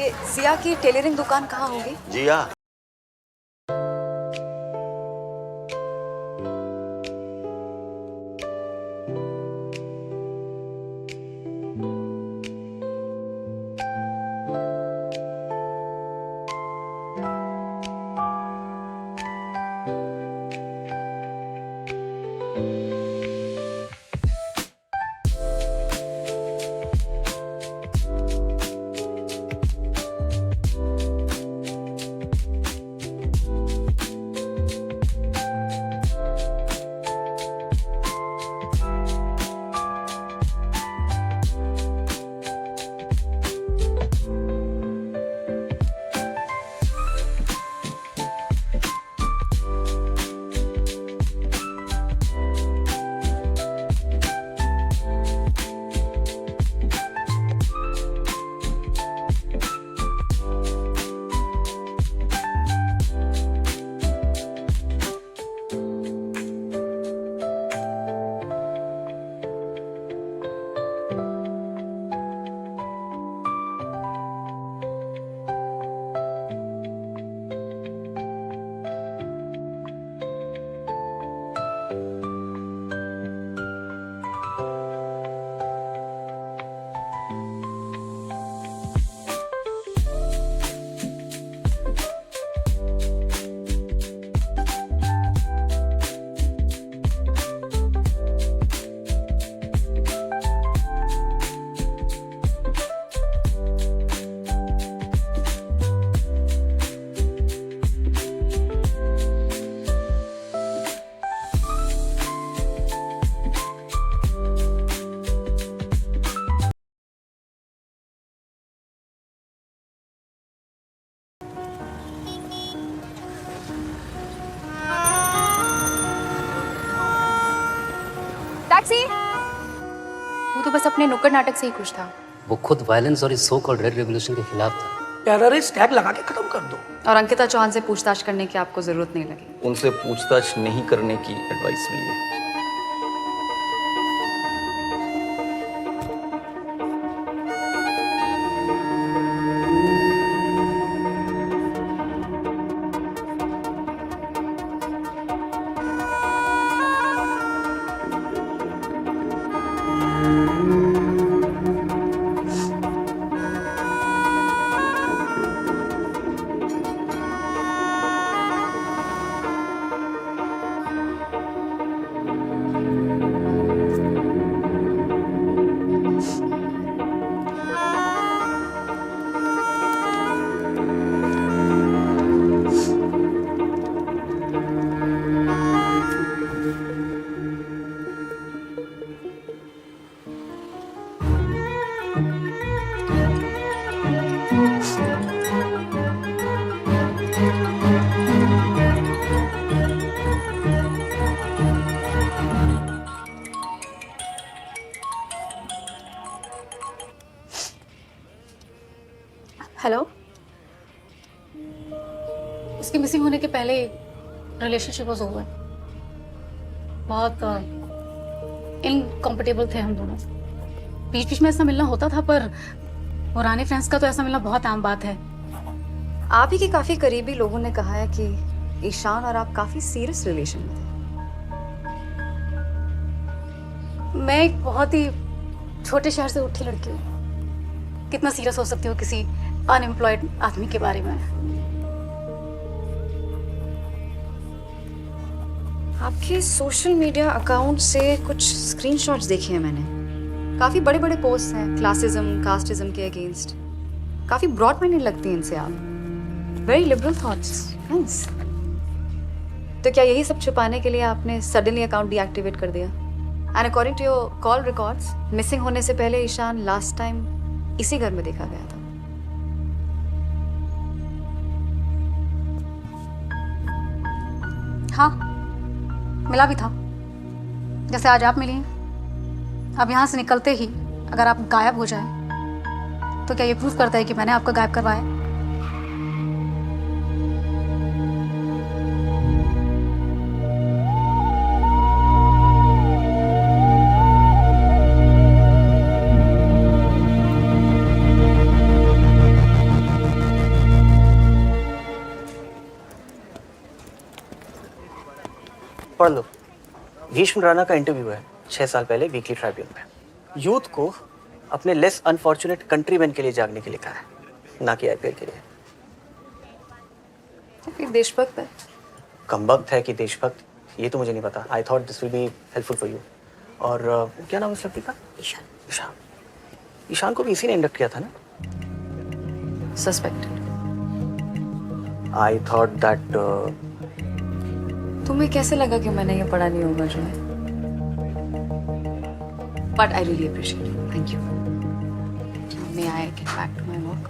ये जिया की टेलरिंग दुकान कहाँ होगी? जिया, टैक्सी। वो तो बस अपने नुक्कड़ नाटक से ही खुश था। वो खुद वायलेंस और इस सो कॉल्ड रेड रेवोल्यूशन के खिलाफ था। टेररिस्ट टैग लगा के खत्म कर दो। और अंकिता चौहान से पूछताछ करने की आपको जरूरत नहीं लगी? उनसे पूछताछ नहीं करने की एडवाइस मिली है। हेलो। उसके मिसिंग होने के पहले रिलेशनशिप वाज ओवर। बहुत इनकम्फर्टेबल थे हम दोनों। बीच बीच में ऐसा मिलना होता था, पर पुराने फ्रेंड्स का तो ऐसा मिलना बहुत आम बात है। आप ही के काफी करीबी लोगों ने कहा है कि ईशान और आप काफी सीरियस रिलेशन में थे। मैं एक बहुत ही छोटे शहर से उठी लड़की हूँ। कितना सीरियस हो सकती हूँ किसी अनएम्प्लॉयड आदमी के बारे में? आपके सोशल मीडिया अकाउंट से कुछ स्क्रीनशॉट्स देखे हैं मैंने। काफी बड़े बड़े पोस्ट हैं क्लासिज्म कास्टिज्म के अगेंस्ट। काफी ब्रॉड माइंडेड लगती हैं इनसे आप। Very liberal thoughts. नाइस। तो क्या यही सब छुपाने के लिए आपने सडनली अकाउंट डीएक्टिवेट कर दिया? And according to your call records, missing होने से पहले ईशान लास्ट टाइम इसी घर में देखा गया था। हाँ, मिला भी था, जैसे आज आप मिली। अब यहाँ से निकलते ही अगर आप गायब हो जाए तो क्या ये प्रूफ करता है कि मैंने आपको गायब करवाया? पढ़ लो। भीष्म राणा का इंटरव्यू है 6 साल पहले वीकली ट्राइब्यून में। यूथ को अपने लेस अनफॉर्चुनेट कंट्रीमैन के लिए जागने के लिए कहा है, ना कि आईपीएल के लिए। देशभक्त है। कमबख्त है कि देशभक्त, ये तो मुझे नहीं पता। I thought this will be helpful for you. और क्या नाम है उस लड़की का? ईशान। ईशान, ईशान को भी इसी ने इंडक्ट किया था ना? सस्पेक्टेड। आई थॉट दैट तुम्हें कैसे लगा कि मैंने ये पढ़ा नहीं होगा जो है? But I really appreciate it. Thank you. May I get back to my work?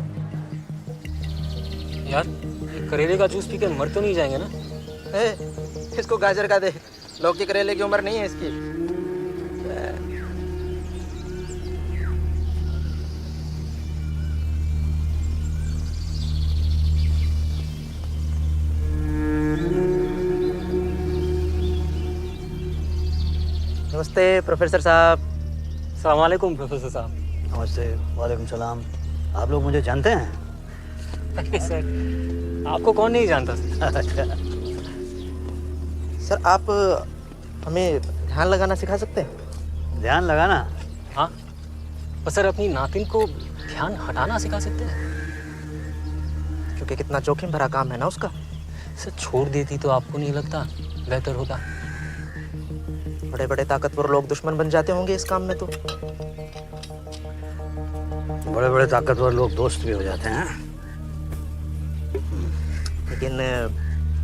यार, ये करेले का जूस पी के मर तो नहीं जाएंगे ना? इसको गाजर का दे, लौकी करेले की उम्र नहीं है इसकी। नमस्ते प्रोफेसर साहब। अस्सलाम वालेकुम प्रोफेसर साहब। नमस्ते। वालेकुम सलाम। आप लोग मुझे जानते हैं? अरे सर, आपको कौन नहीं जानता? सर आप हमें ध्यान लगाना सिखा सकते हैं? ध्यान लगाना? हाँ, और सर अपनी नातिन को ध्यान हटाना सिखा सकते हैं? क्योंकि कितना जोखिम भरा काम है ना उसका। सर छोड़ देती तो आपको नहीं लगता बेहतर होता? बड़े बड़े ताकतवर लोग दुश्मन बन जाते होंगे इस काम में तो। बड़े बड़े ताकतवर लोग दोस्त भी हो जाते हैं। लेकिन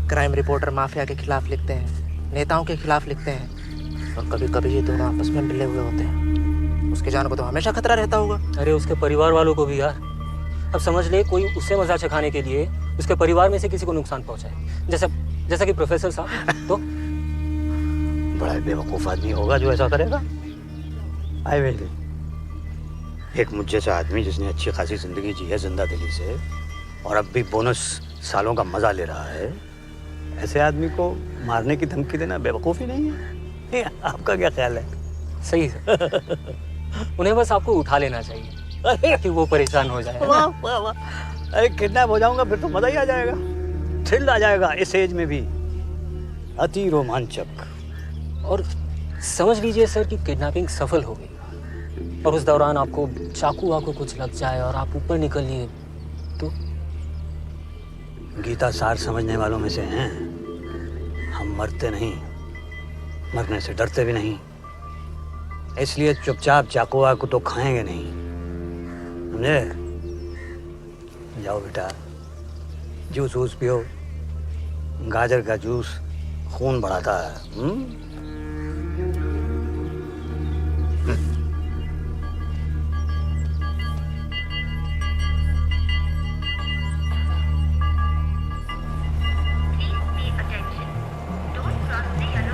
क्राइम रिपोर्टर माफिया के खिलाफ लिखते हैं, नेताओं के खिलाफ लिखते हैं, और कभी कभी ये दोनों आपस में मिले हुए होते हैं। उसकी जान को तो हमेशा खतरा रहता होगा। अरे उसके परिवार वालों को भी यार। अब समझ ले कोई उससे मजा चखाने के लिए उसके परिवार में से किसी को नुकसान पहुंचाए, जैसा कि प्रोफेसर साहब। तो बड़ा बेवकूफ आदमी होगा जो ऐसा करेगा। I will. एक मुझ जैसा आदमी जिसने अच्छी खासी जिंदगी जी है जिंदा दिली से, और अब भी बोनस सालों का मजा ले रहा है, ऐसे आदमी को मारने की धमकी देना बेवकूफ़ी नहीं है? आपका क्या ख्याल है? सही है। उन्हें बस आपको उठा लेना चाहिए कि वो परेशान हो जाए। वाह वाह वाह। अरे किडनैप हो जाऊंगा फिर तो मजा ही आ जाएगा, थ्रिल आ जाएगा। इस एज में भी अति रोमांचक। और समझ लीजिए सर कि किडनैपिंग सफल हो गई, और उस दौरान आपको चाकू वाकू कुछ लग जाए और आप ऊपर निकल लिए तो? गीता सार समझने वालों में से हैं हम। मरते नहीं, मरने से डरते भी नहीं, इसलिए चुपचाप चाकू वाकू तो खाएंगे नहीं, समझे? जाओ बेटा, जूस वूस पियो। गाजर का जूस खून बढ़ाता है।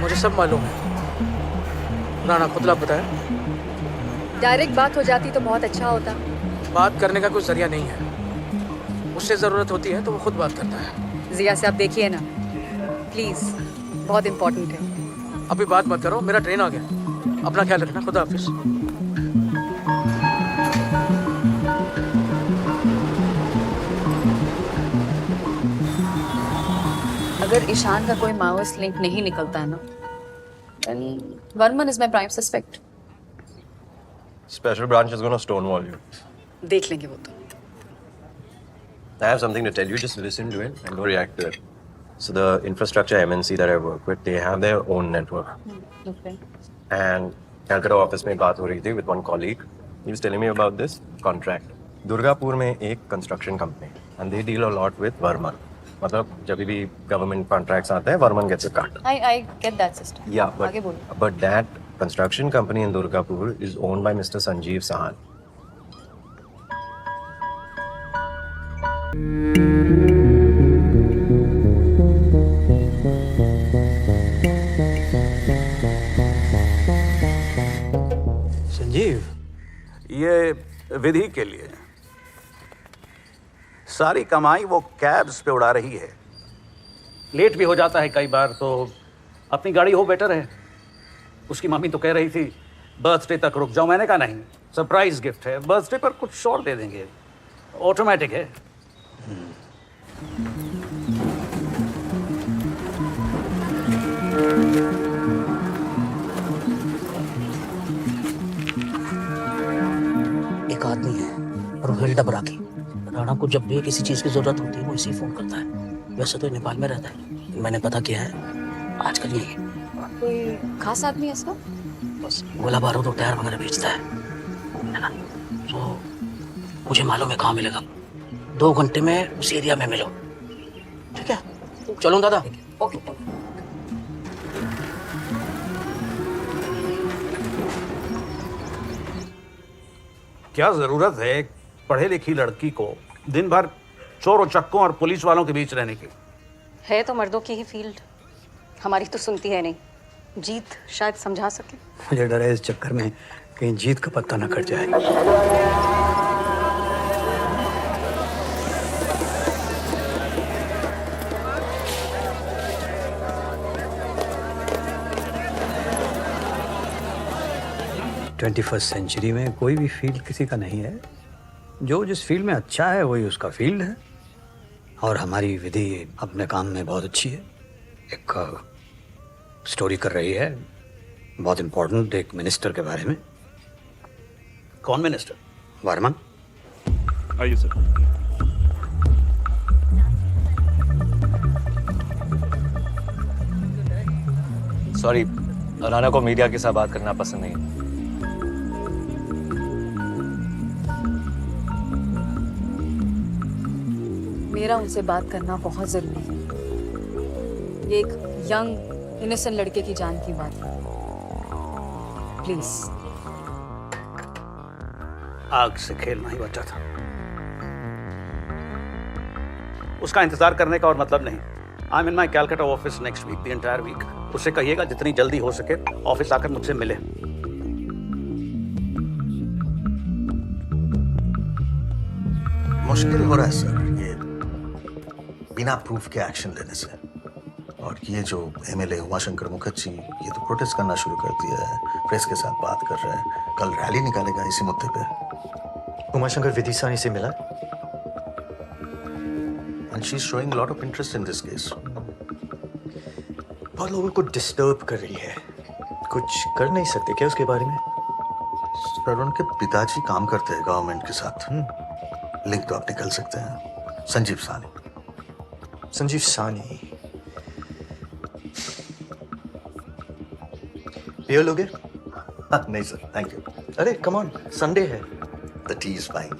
मुझे सब मालूम है। राणा खुदला पता है। डायरेक्ट बात हो जाती तो बहुत अच्छा होता। बात करने का कोई जरिया नहीं है, उससे ज़रूरत होती है तो वो खुद बात करता है। जिया से आप देखिए ना प्लीज, बहुत इंपॉर्टेंट है। अभी बात मत करो, मेरा ट्रेन आ गया। अपना ख्याल रखना। खुदा हाफिज। अगर ईशान का कोई माओइस्ट लिंक नहीं निकलता है ना, then Varman is my prime suspect. Special branch is going to stonewall you. देख लेंगे वो तो. I have something to tell you. Just listen to it and don't react to it. So the infrastructure MNC that I work with, they have their own network. Okay. And Calcutta office में बात हो रही थी with one colleague. He was telling me about this contract. Durgapur में एक construction company and they deal a lot with Varman. मतलब जब भी government contracts आते हैं, Varman gets a cut. I get that sister. Yeah, आगे बोलो. but that construction company in Durgapur is owned by Mr. Sanjeev Sahan. Sanjeev, ये विधि के लिए सारी कमाई वो कैब्स पे उड़ा रही है। लेट भी हो जाता है कई बार, तो अपनी गाड़ी हो बेटर है। उसकी मम्मी तो कह रही थी बर्थडे तक रुक जाओ, मैंने कहा नहीं, सरप्राइज गिफ्ट है, बर्थडे पर कुछ और दे देंगे, ऑटोमेटिक है। एक आदमी है रोहिल डबराकी, राणा को जब भी किसी चीज की जरूरत होती है वो इसी फोन करता है। वैसे तो नेपाल में रहता है, मैंने पता किया है, आजकल यही है। कोई खास आदमी है इसका? बस गोला बारूद और टायर वगैरह बेचता है ना? तो मुझे मालूम है कहाँ मिलेगा। 2 घंटे में उस एरिया में मिलो, ठीक है? चलो दादा। ओके। क्या जरूरत है एक पढ़े लिखी लड़की को दिन भर चोर चक्कों और पुलिस वालों के बीच रहने की? है तो मर्दों की ही फील्ड, हमारी तो सुनती है नहीं। जीत शायद समझा सके। मुझे डर है इस चक्कर में कहीं जीत का पत्ता न कट जाए। 21st सेंचुरी में कोई भी फील्ड किसी का नहीं है। जो जिस फील्ड में अच्छा है वही उसका फील्ड है। और हमारी विधि अपने काम में बहुत अच्छी है। एक स्टोरी कर रही है बहुत इम्पोर्टेंट, एक मिनिस्टर के बारे में। कौन मिनिस्टर? वर्मन। आइए सर। सॉरी, राणा को मीडिया के साथ बात करना पसंद नहीं है। मेरा उनसे बात करना बहुत जरूरी है। ये एक यंग इनोसेंट लड़के की जान की बात है। प्लीज। आग से खेलना ही बचा था। उसका इंतजार करने का और मतलब नहीं। I am in my Calcutta office next week, the entire week. उससे कहिएगा जितनी जल्दी हो सके ऑफिस आकर मुझसे मिले। मुश्किल हो रहा है सर ये बिना प्रूफ के एक्शन लेने से। और ये जो एमएलए उमाशंकर मुखर्जी, ये तो प्रोटेस्ट करना शुरू कर दिया है, प्रेस के साथ बात कर रहा है, कल रैली निकालेगा इसी मुद्दे पे। उमाशंकर विदिशा से मिला and she is showing lot of interest in this case. बहुत लोगों को डिस्टर्ब कर रही है, कुछ कर नहीं सकते क्या उसके बारे में? सर उनके पिताजी काम करते हैं गवर्नमेंट के साथ, लिंक तो आप निकल सकते हैं। संजीव सानी। संजीव सानी पियो लोगे? नहीं सर, थैंक यू। अरे कम ऑन, संडे है। The T is fine.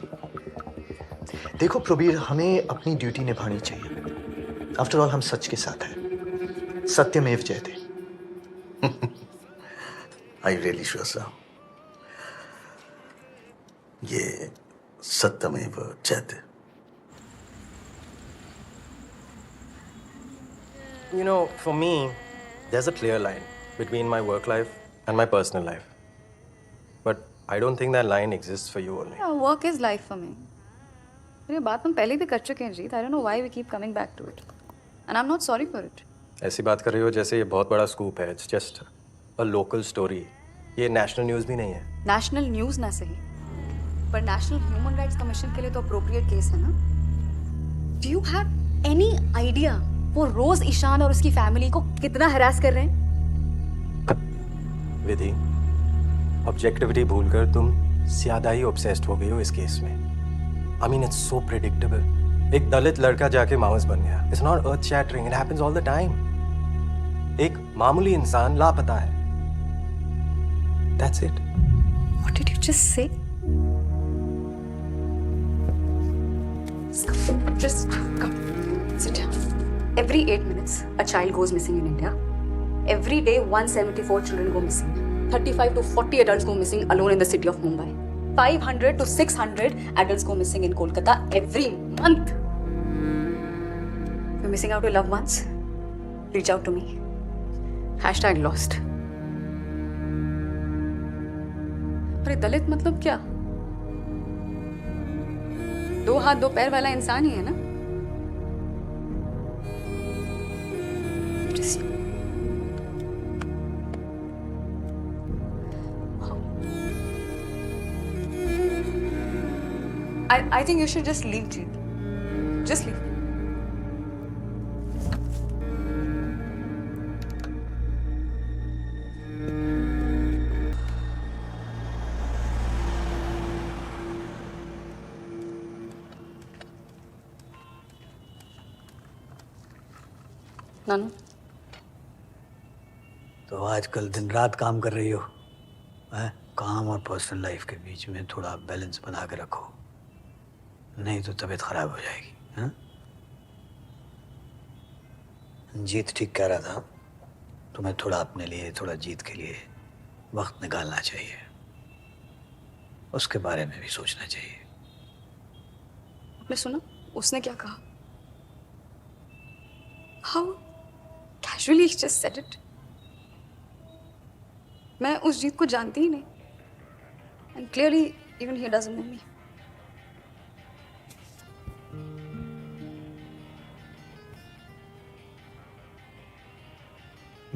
देखो प्रबीर, हमें अपनी ड्यूटी निभानी चाहिए। आफ्टर ऑल हम सच के साथ हैं। सत्यमेव जयते। आई रियली श्योर सर, ये सत्यमेव जयते। You know, for me, there's a clear line between my work life and my personal life. But I don't think that line exists for you only. Yeah, work is life for me. ये बात हम पहले भी कर चुके हैं जीत। I don't know why we keep coming back to it. And I'm not sorry for it. ऐसी बात कर रही हो जैसे ये बहुत बड़ा स्कूप है। It's just a local story. ये नेशनल न्यूज़ भी नहीं है। नेशनल न्यूज़ ना सही, पर नेशनल ह्यूमन राइट्स कमीशन के लिए तो अप्रोप्रिएट केस है ना। Do you have any idea वो रोज ईशान और उसकी फैमिली को कितना हरास कर रहे हैं। विधि, ऑब्जेक्टिविटी भूलकर तुम ज्यादा ही ऑब्सेस्ड हो गई हो इस केस में। I mean, it's so predictable. एक दलित लड़का जाके माओइस्ट बन गया। It's not earth shattering. It happens all the time. एक मामूली इंसान लापता है। That's it. What did you just say? Just come. Sit down. Every 8 minutes, a child goes missing in India. Every day, 174 children go missing. 35 to 40 adults go missing alone in the city of Mumbai. 500 to 600 adults go missing in Kolkata every month. If you're missing out your loved ones, reach out to me. #lost. अरे दलित मतलब क्या? 2 हाथ 2 पैर वाला इंसान ही है ना? I think you should just leave, Jeet. Just leave. नानू, तो आजकल दिन रात काम कर रही हो, हैं? काम और पर्सनल लाइफ के बीच में थोड़ा बैलेंस बना के रखो, नहीं तो तबीयत खराब हो जाएगी। हैं? जीत ठीक कह रहा था, तुम्हें थोड़ा अपने लिए, थोड़ा जीत के लिए वक्त निकालना चाहिए, उसके बारे में भी सोचना चाहिए। आपने सुना उसने क्या कहा? How casually he just said it. मैं उस जीत को जानती ही नहीं, and clearly even he doesn't know me.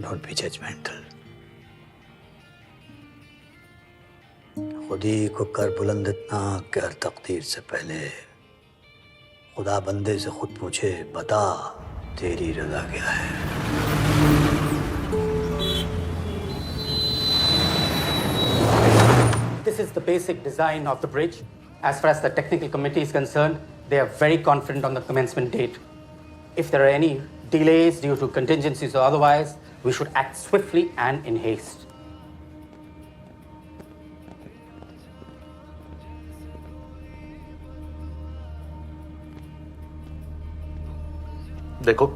Don't be judgmental. खुदी को कर बुलंद इतना कि हर तकदीर से पहले खुदा बंदे से खुद पूछे, बता तेरी रजा क्या है। This is the basic design of the bridge. As far as the technical committee is concerned, they are very confident on the commencement date. If there are any delays due to contingencies or otherwise, we should act swiftly and in haste. देखो,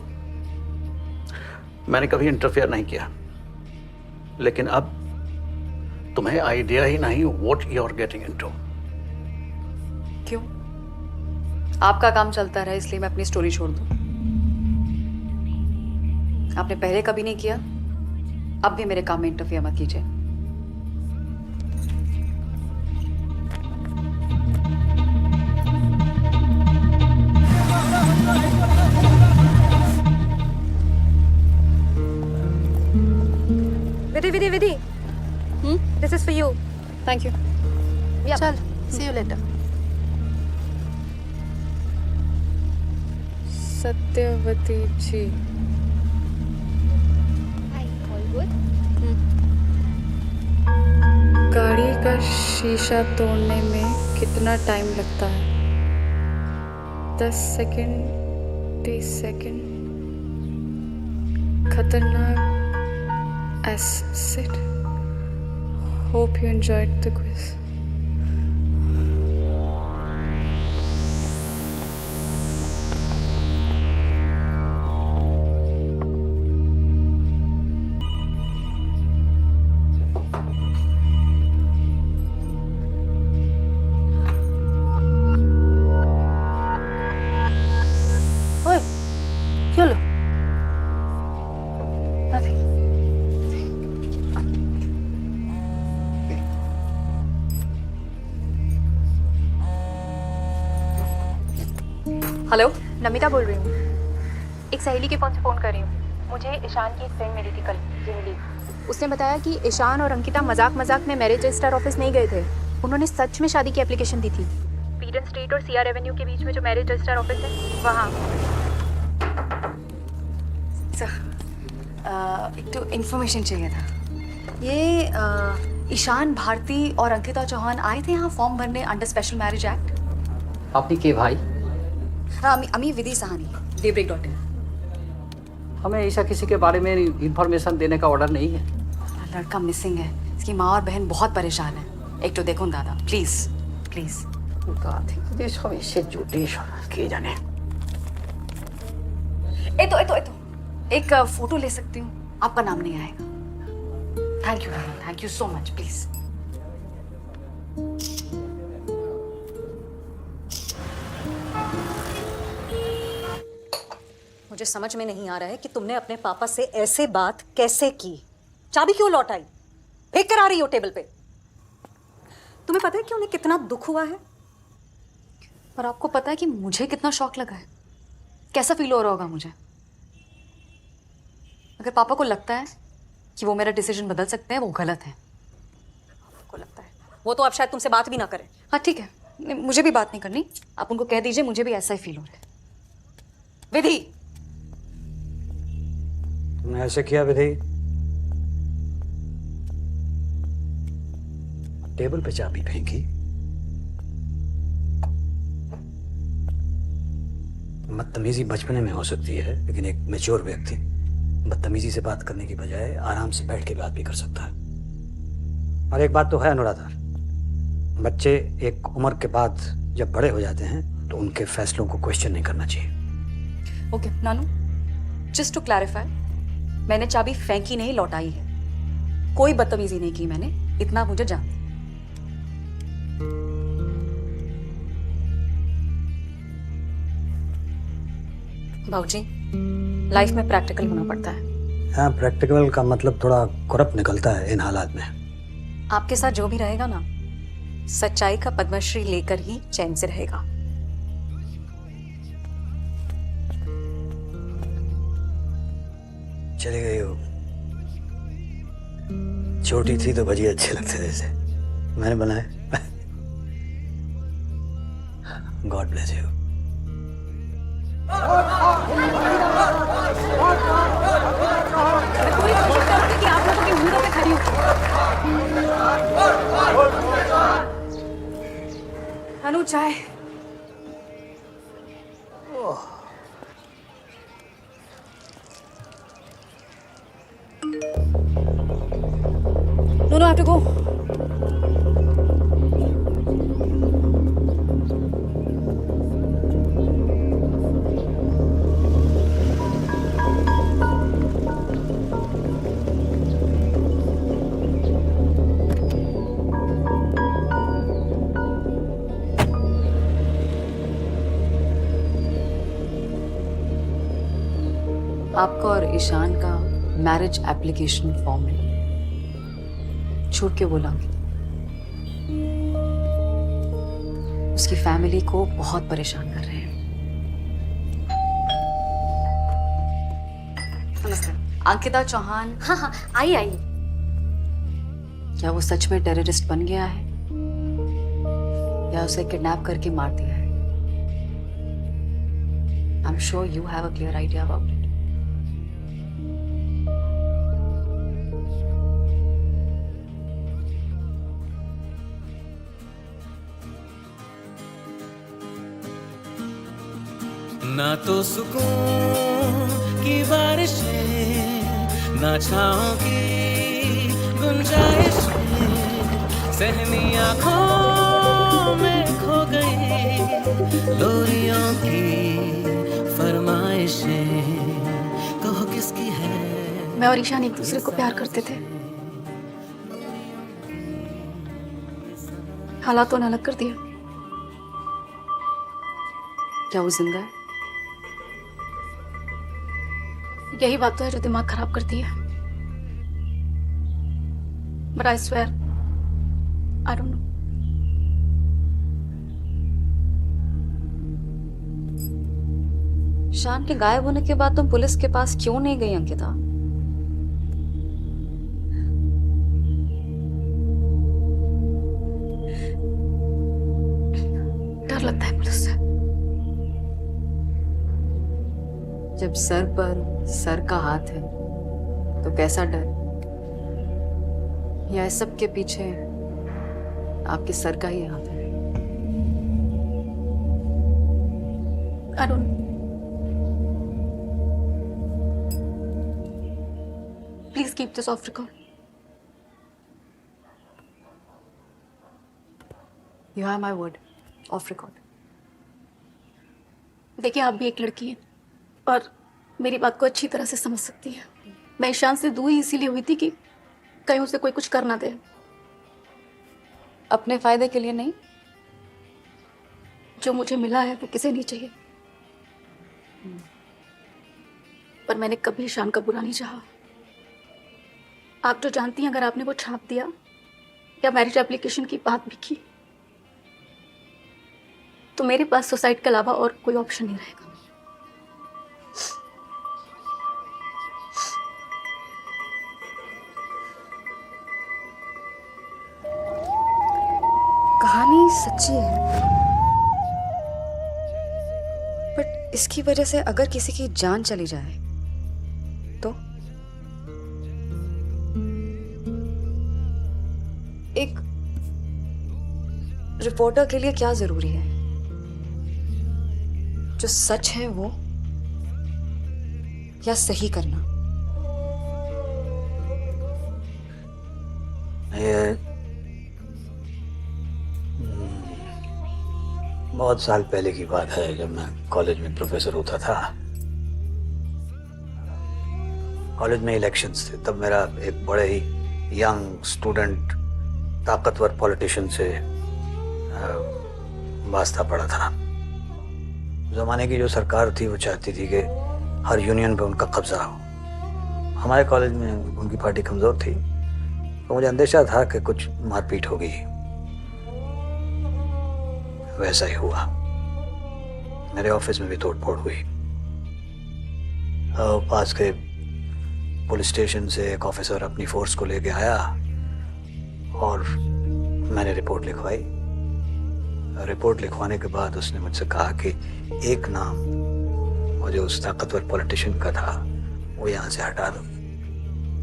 मैंने कभी इंटरफेयर नहीं किया, लेकिन अब तुम्हें आइडिया ही नहीं what you are getting into. क्यों? आपका काम चलता रहा इसलिए मैं अपनी स्टोरी छोड़ दूं? आपने पहले कभी नहीं किया, अब भी मेरे काम में इंटरफेयर मत कीजिए। विधि, this is for you. Thank you. Yeah. Chal, see you later. Satyavati ji. Hi, all good? गाड़ी का शीशा तोड़ने में कितना टाइम लगता है? 10 सेकंड, 30 सेकंड। खतरनाक acid. Hope you enjoyed the quiz. Oi, chalo. Nothing. Hello, Namita बोल रही हूँ। एक सहेली के फ़ोन से फ़ोन कर रही हूँ। मुझे ईशान की एक फ्रेंड मिली थी कल, जिमिली। उसने बताया कि ईशान और अंकिता मजाक में मैरिज रजिस्टर ऑफिस नहीं गए थे। उन्होंने सच में शादी की एप्लीकेशन दी थी। पीडन स्ट्रीट और सीआर एवेन्यू के बीच में जो मैरिज रजिस्टर ऑफिस है, वहाँ। सर, एक तो इन्फॉर्मेशन चाहिए था। ये ईशान भारती और अंकिता चौहान आए थे यहाँ फॉर्म भरने अंडर स्पेशल मैरिज एक्ट। आपने के भाई? हाँ, अमी विधि सहानी, डेब्रेक डॉट। हमें ऐसा किसी के बारे में इंफॉर्मेशन देने का ऑर्डर नहीं है। लड़का मिसिंग है, इसकी माँ और बहन बहुत परेशान है। एक तो देखो दादा, प्लीज प्लीज। देश हमेशा झूठी किए जाने। एक फोटो ले सकती हूँ? आपका नाम नहीं आएगा। थैंक यू दादा, thank you so much, please. मुझे समझ में नहीं आ रहा है कि तुमने अपने पापा से ऐसे बात कैसे की। चाबी क्यों लौटाई? फेंक कर आ रही हो टेबल पे। तुम्हें पता है कि उन्हें कितना दुख हुआ है? और आपको पता है कि मुझे कितना शौक लगा है? कैसा फील हो रहा होगा मुझे? अगर पापा को लगता है कि वो मेरा डिसीजन बदल सकते हैं, वो गलत है। आपको लगता है वो तो अब शायद तुमसे बात भी ना करें। हाँ ठीक है, मुझे भी बात नहीं करनी। आप उनको कह दीजिए मुझे भी ऐसा ही फील हो रहा है। विधि, तुमने ऐसे किया विधि? टेबल पे चाबी फेंकी। बदतमीजी बचपने में हो सकती है, लेकिन एक मैच्योर व्यक्ति बदतमीजी से बात करने की बजाय आराम से बैठ के बात भी कर सकता है। और एक बात तो है अनुराधा, बच्चे एक उम्र के बाद जब बड़े हो जाते हैं तो उनके फैसलों को क्वेश्चन नहीं करना चाहिए। Okay Nanu, just to clarify, मैंने चाबी फेंकी नहीं, लौटाई है। कोई बदतमीजी नहीं की मैंने, इतना मुझे जानती। बाबूजी, लाइफ में प्रैक्टिकल होना पड़ता है। हाँ, प्रैक्टिकल का मतलब थोड़ा करप्ट निकलता है इन हालात में। आपके साथ जो भी रहेगा ना, सच्चाई का पद्मश्री लेकर ही चैन से रहेगा। चली गई हो। छोटी थी तो भजिए अच्छे लगते थे, जैसे मैंने बनाए। God bless you. कोई कोशिश करूंगी कि आप लोगों की उम्मीदों पे खड़ी हूँ। अनु, चाय। No, I have to go. आपका और ईशान का मैरिज एप्लीकेशन फॉर्म है। छूट के बोला, उसकी फैमिली को बहुत परेशान कर रहे हैं। नमस्ते। अंकिता चौहान। हाँ हाँ, आई आई। क्या वो सच में टेररिस्ट बन गया है या उसे किडनैप करके मार दिया है? I am sure you have a clear idea about it. ना तो सुकून की बारिशें, ना छाँव की गुंजाइशें, सहनी आँखों में खो गई लोरियों की फरमाइशें। कहो किसकी है? मैं और ईशान एक दूसरे को प्यार करते थे, हालातों ने अलग कर दिया। क्या वो जिंदा है? यही बात तो है जो दिमाग खराब करती है। But I swear I don't no. शान के गायब होने के बाद तुम पुलिस के पास क्यों नहीं गई अंकिता? डर लगता है पुलिस से। जब सर पर सर का हाथ है तो कैसा डर, या इस सब के पीछे आपके सर का ही हाथ है? Arun, please keep this of record. You have my word, of record. देखिए, आप भी एक लड़की हैं और मेरी बात को अच्छी तरह से समझ सकती हैं। मैं ईशान से दूर ही इसीलिए हुई थी कि कहीं उसे कोई कुछ कर ना दे। अपने फायदे के लिए नहीं? जो मुझे मिला है वो किसे नहीं चाहिए, पर मैंने कभी ईशान का बुरा नहीं चाहा। आप जो जानती हैं, अगर आपने वो छाप दिया या मैरिज एप्लीकेशन की बात भी की तो मेरे पास सुसाइड के अलावा और कोई ऑप्शन नहीं रहेगा। कहानी सच्ची है, बट इसकी वजह से अगर किसी की जान चली जाए तो? एक रिपोर्टर के लिए क्या जरूरी है? जो सच है वो, या सही करना? ये बहुत साल पहले की बात है, जब मैं कॉलेज में प्रोफेसर होता था। कॉलेज में इलेक्शंस थे, तब मेरा एक बड़े ही यंग स्टूडेंट ताकतवर पॉलिटिशियन से वास्ता पड़ा था। जमाने की जो सरकार थी वो चाहती थी कि हर यूनियन पे उनका कब्जा हो। हमारे कॉलेज में उनकी पार्टी कमजोर थी, तो मुझे अंदेशा था कि कुछ मारपीट होगी। वैसा ही हुआ। मेरे ऑफिस में भी तोड़फोड़ हुई। पास के पुलिस स्टेशन से एक ऑफिसर अपनी फोर्स को लेके आया और मैंने रिपोर्ट लिखवाई। रिपोर्ट लिखवाने के बाद उसने मुझसे कहा कि एक नाम, वो जो उस ताकतवर पॉलिटिशियन का था, वो यहाँ से हटा दो,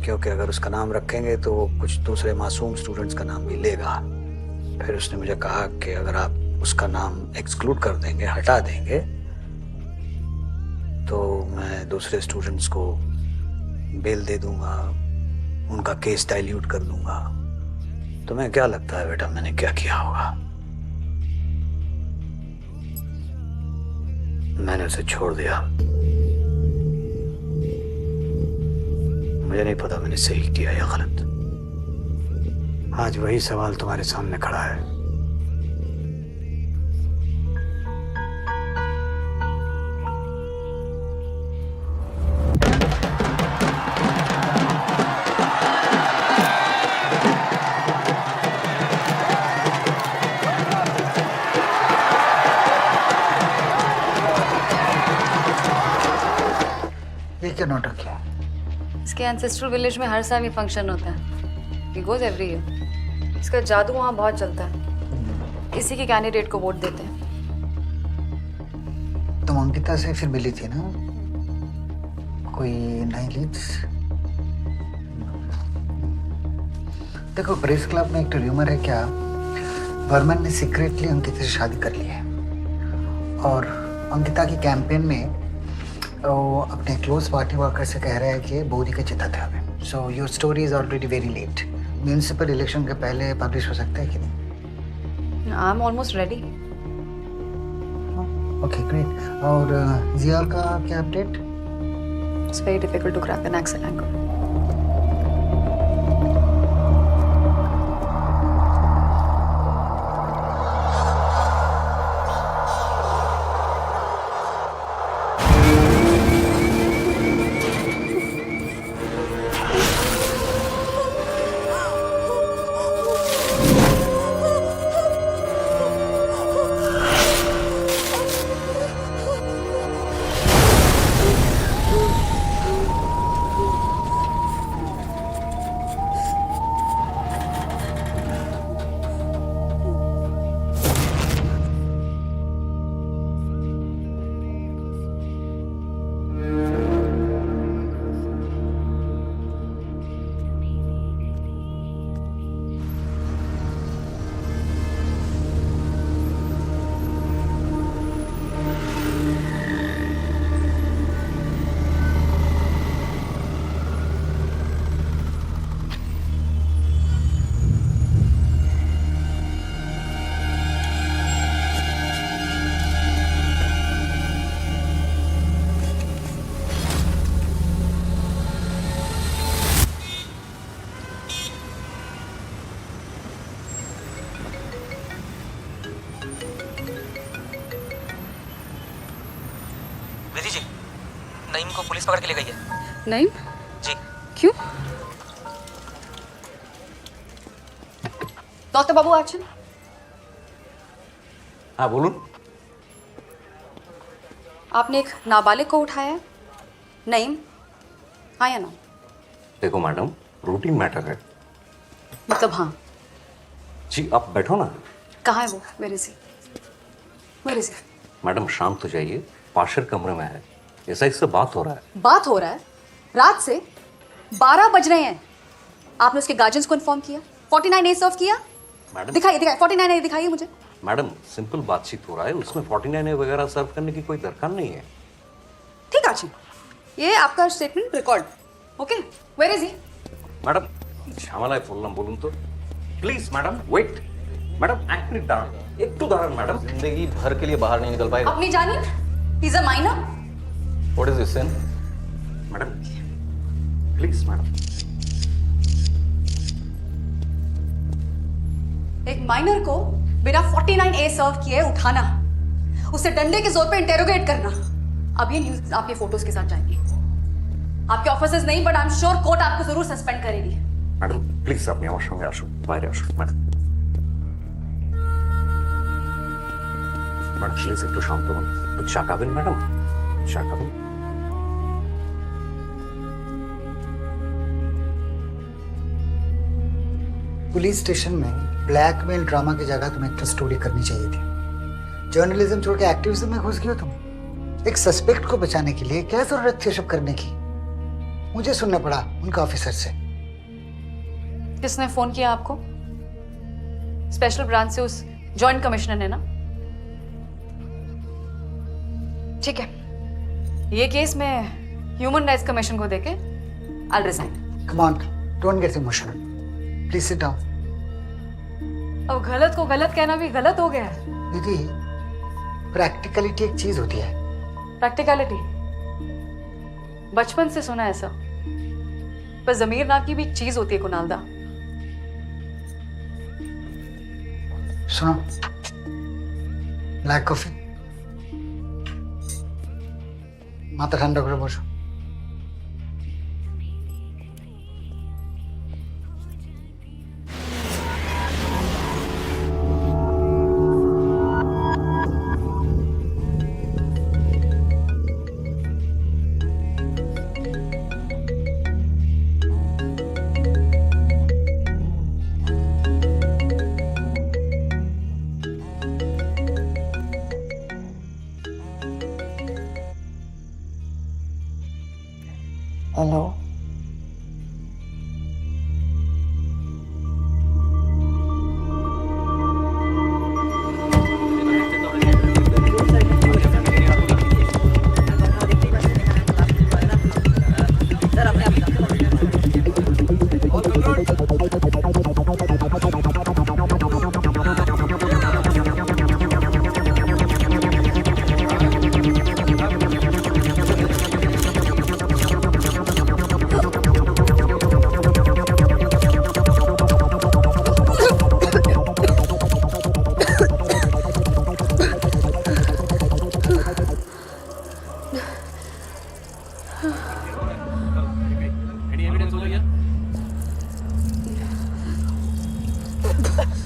क्योंकि अगर उसका नाम रखेंगे तो वो कुछ दूसरे मासूम स्टूडेंट्स का नाम भी लेगा। फिर उसने मुझे कहा कि अगर आप उसका नाम एक्सक्लूड कर देंगे, हटा देंगे, तो मैं दूसरे स्टूडेंट्स को बेल दे दूंगा, उनका केस डाइल्यूट कर दूंगा। तुम्हें क्या लगता है बेटा, मैंने क्या किया होगा? मैंने उसे छोड़ दिया। मुझे नहीं पता मैंने सही किया या गलत। आज वही सवाल तुम्हारे सामने खड़ा है। ये क्या नाटक है? इसके एंसेस्ट्रल विलेज में हर साल ये फंक्शन होता है। It goes every year. इसका जादू वहाँ बहुत चलता है। किसी के कैंडिडेट को वोट देते हैं। तुम अंकिता से फिर मिली थी ना? कोई नई लीड्स? देखो, प्रेस क्लब में एक तो र्यूमर है क्या, वर्मन ने सीक्रेटली अंकिता से शादी कर ली है और अंकिता की कैंपेन में वो अपने क्लोज पार्टी वर्कर से कह रहा है कि बोधी के चिता थे हमें। So your story is already very late. Municipal election के पहले पब्लिश हो सकता है कि नहीं? I am almost ready. Okay, great. और जियाल का क्या update? It's very difficult to crack the next angle. Naeem को पुलिस पकड़ के ले गई है। नईम? जी। क्यों? डॉक्टर बाबू एक्शन। हाँ बोलूं। आपने एक नाबालिग को उठाया है, नईम, हाँ या ना? देखो मैडम, रूटीन मैटर है। मतलब हाँ। जी आप बैठो ना। कहाँ है वो? Where is he? मैडम शांत हो जाइए, पाशर कमरे में है, ऐसा इससे बात हो रहा है। बात हो रहा है? रात से 12 बज रहे हैं। आपने उसके गार्जियंस को इन्फॉर्म किया? 49A सर्व किया? मैडम दिखाइए 49A दिखाइए मुझे। मैडम सिंपल बातचीत हो रहा है, उसमें 49A वगैरह सर्व करने की कोई दरकार नहीं है। ठीक आची, ये आपका statement record. Okay, where is he? Madam ঝামেলায় পড়লাম বলুন তো প্লিজ मैडम वेट मैडम एक मिनट दाঁড়ান একটু दाঁড়ান मैडम जिंदगी भर के लिए बाहर नहीं निकल पाएगा। अपनी जानिए, he is a minor. What is this sin? Madam please madam. एक माइनर को बिना 49A सर्व किए उठाना, उसे डंडे के जोर पे इंटेरोगेट करना। अब ये न्यूज आपके फोटोज के साथ जाएंगी। आपके ऑफिसर्स नहीं, but I am sure court आपको जरूर सस्पेंड करेगी। मैडम प्लीज আপনি আমার সঙ্গে আসুন, বাইরে আসুন ম্যাডাম। ম্যাডাম প্লিজ একটু শান্ত হন, একটু চা খাবেন ম্যাডাম, চা খাবেন। पुलिस स्टेशन में ब्लैकमेल ड्रामा की जगह तुम्हें एक स्टोरी करनी चाहिए थी। जर्नलिज्म छोड़ के एक्टिविज्म में घुस गए हो तुम। एक सस्पेक्ट को बचाने के लिए क्या जरूरत थी सब करने की? मुझे सुनना पड़ा उनका ऑफिसर से। किसने फोन किया आपको? स्पेशल ब्रांच से उस जॉइंट कमिश्नर ने ना? ठीक है, ये केस मैं ह्यूमन राइट्स कमीशन को देके I resign. Come on, don't get emotional, please sit down. अब गलत को गलत कहना भी गलत हो गया है। दीदी, प्रैक्टिकलिटी एक चीज होती है। प्रैक्टिकलिटी बचपन से सुना है ऐसा, पर जमीर नाम की भी एक चीज होती है कुणालदा। सुनो, ब्लैक कॉफी, माथा ঠান্ডা করে বসো। हेलो,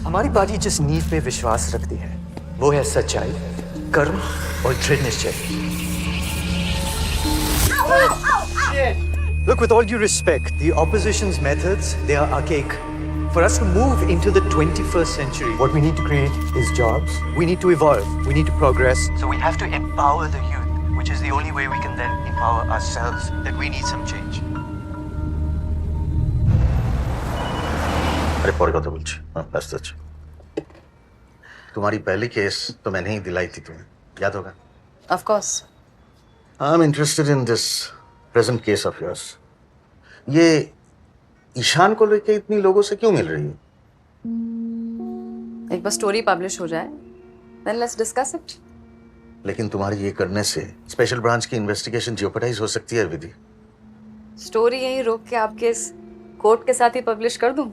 हमारी पार्टी जिस नींव पे विश्वास रखती है वो है सच्चाई, कर्म और दृढ़ निश्चय। Look, with all due respect, the opposition's methods, they are archaic. For us to move into the 21st century, what we need to create is jobs. We need to evolve. We need to progress. So we have to empower the youth, which is the only way we can then empower ourselves, that we need some change. अरे पौड़ी কথা বলছি। हाँ, ব্যস্ত আছি। तुम्हारी पहली केस तो मैंने ही दिलाई थी तुम्हें, याद होगा? Of course. I'm interested in this present case of yours. ये ईशान को लेके इतनी लोगों से क्यों मिल रही है? एक बार स्टोरी पब्लिश हो जाए, then let's discuss it. लेकिन तुम्हारी ये करने से स्पेशल ब्रांच की इन्वेस्टिगेशन जियोपेटाइज हो सकती है विधि। स्टोरी यहीं रोक के आपके इस कोर्ट के साथ ही पब्लिश कर दूं?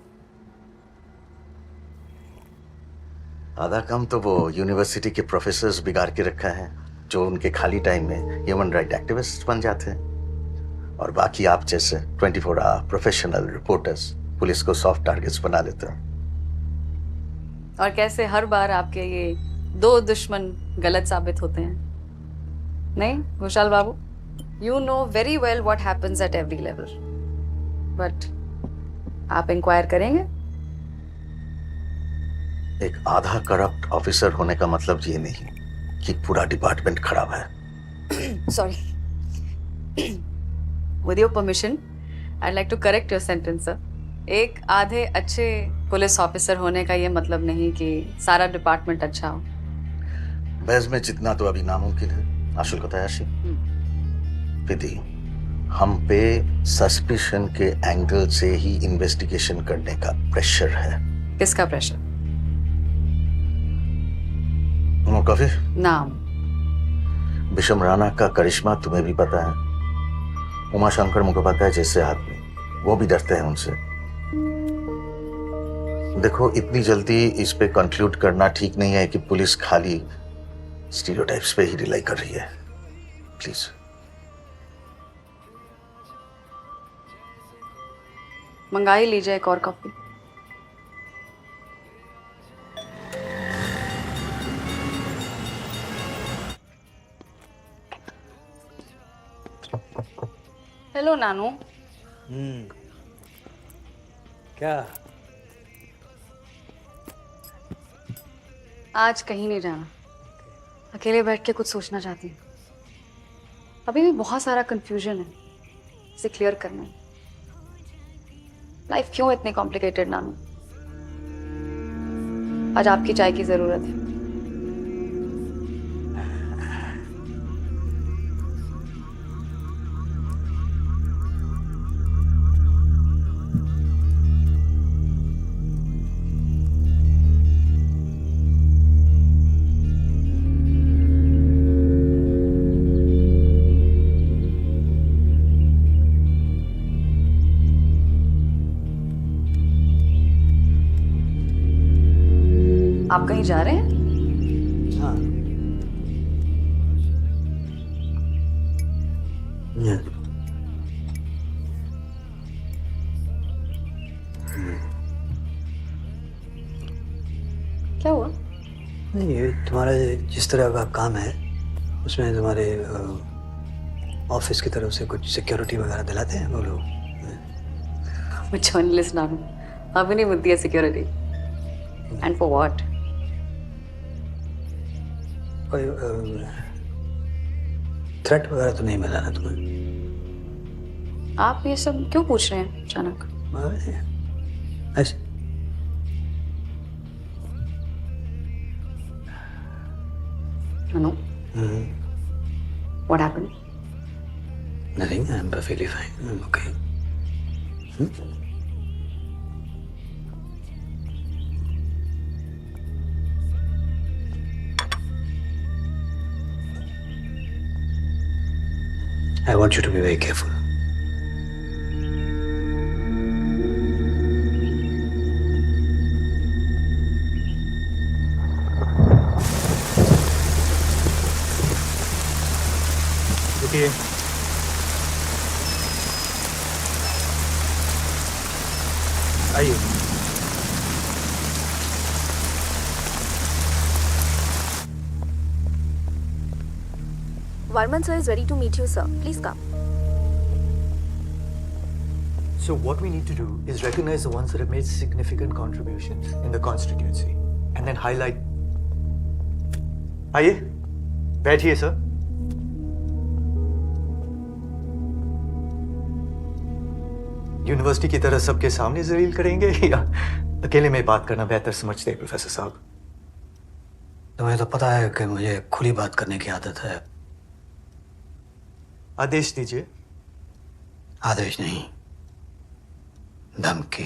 आधा काम तो वो यूनिवर्सिटी के प्रोफेसर्स बिगाड़ के रखा है, जो उनके खाली टाइम में ह्यूमन राइट एक्टिविस्ट बन जाते हैं। और बाकी आप जैसे 24 आवर प्रोफेशनल रिपोर्टर्स पुलिस को सॉफ्ट टारगेट्स बना लेते हैं। और कैसे हर बार आपके ये दो दुश्मन गलत साबित होते हैं? नहीं Ghoshal babu, you know very well what happens at every level, but आप इंक्वायर करेंगे? एक आधा करप्ट ऑफिसर होने का मतलब ये नहीं कि पूरा डिपार्टमेंट खराब है। Sorry, with your permission I like to correct your sentence sir. एक आधे अच्छे पुलिस ऑफिसर होने का ये मतलब नहीं कि सारा डिपार्टमेंट अच्छा हो। बहस में जितना तो अभी नामुमकिन है। आशुल को तयाशी विधि, हम पे सस्पिशन के एंगल से ही इन्वेस्टिगेशन करने का प्रेशर है। किसका प्रेशर? काफी नाम विशम राणा का करिश्मा तुम्हें भी पता है, उमाशंकर मुखोपाध्याय जैसे आदमी, वो भी डरते हैं उनसे। देखो, इतनी जल्दी इस पे कंक्लूड करना ठीक नहीं है कि पुलिस खाली स्टीरियोटाइप्स पे ही रिलाई कर रही है। प्लीज। मंगा ही लीजिए एक और कॉफी। हेलो नानू। क्या? आज कहीं नहीं जाना, अकेले बैठ के कुछ सोचना चाहती हूँ। अभी भी बहुत सारा कंफ्यूजन है, इसे क्लियर करना है। लाइफ क्यों इतनी कॉम्प्लिकेटेड नानू? आज आपकी चाय की जरूरत है। आप कहीं जा रहे हैं? हाँ। क्या हुआ? नहीं, ये तुम्हारा जिस तरह का काम है उसमें तुम्हारे ऑफिस की तरफ से कुछ सिक्योरिटी वगैरह दिलाते हैं वो लोग? मैं जर्नलिस्ट नानू, अभी नहीं मिलती है सिक्योरिटी। And for what? कोई थ्रेट वगैरह तो नहीं मिला ना तुम्हें? आप ये सब क्यों पूछ रहे हैं अचानक? ऐसे Nanu, what happened? Nothing, I am perfectly fine, I am okay. I want you to be very careful. रुकिए। आइए। Varman sir is ready to meet you, sir. Please come. So what we need to do is recognize the ones that have made significant contributions in the constituency and then highlight. आइए, बैठिए सर। यूनिवर्सिटी की तरह सबके सामने जलील करेंगे या अकेले में बात करना बेहतर समझते हैं प्रोफेसर साहब? तुम्हें तो पता है कि मुझे खुली बात करने की आदत है। आदेश दीजिए। आदेश नहीं, धमकी।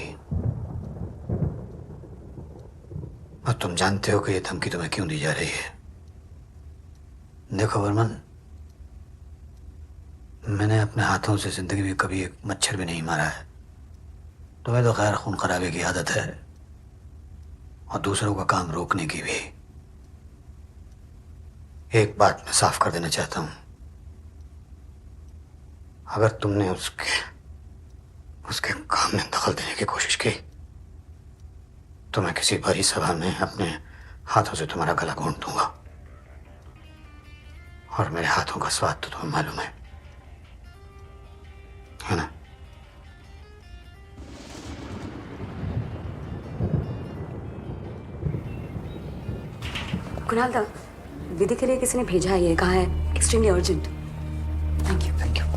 और तुम जानते हो कि ये धमकी तुम्हें क्यों दी जा रही है। देखो वर्मन, मैंने अपने हाथों से जिंदगी में कभी एक मच्छर भी नहीं मारा है। तुम्हें तो खैर खून खराबे की आदत है और दूसरों का काम रोकने की भी। एक बात मैं साफ कर देना चाहता हूं, अगर तुमने उसके उसके काम में दखल देने की कोशिश की तो मैं किसी बड़ी सभा में अपने हाथों से तुम्हारा गला घोंट दूंगा। और मेरे हाथों का स्वाद तो तुम्हें मालूम है ना? कुणाल दा, विधि के लिए किसी ने भेजा है, ये कहा है extremely urgent. Thank you. Thank you.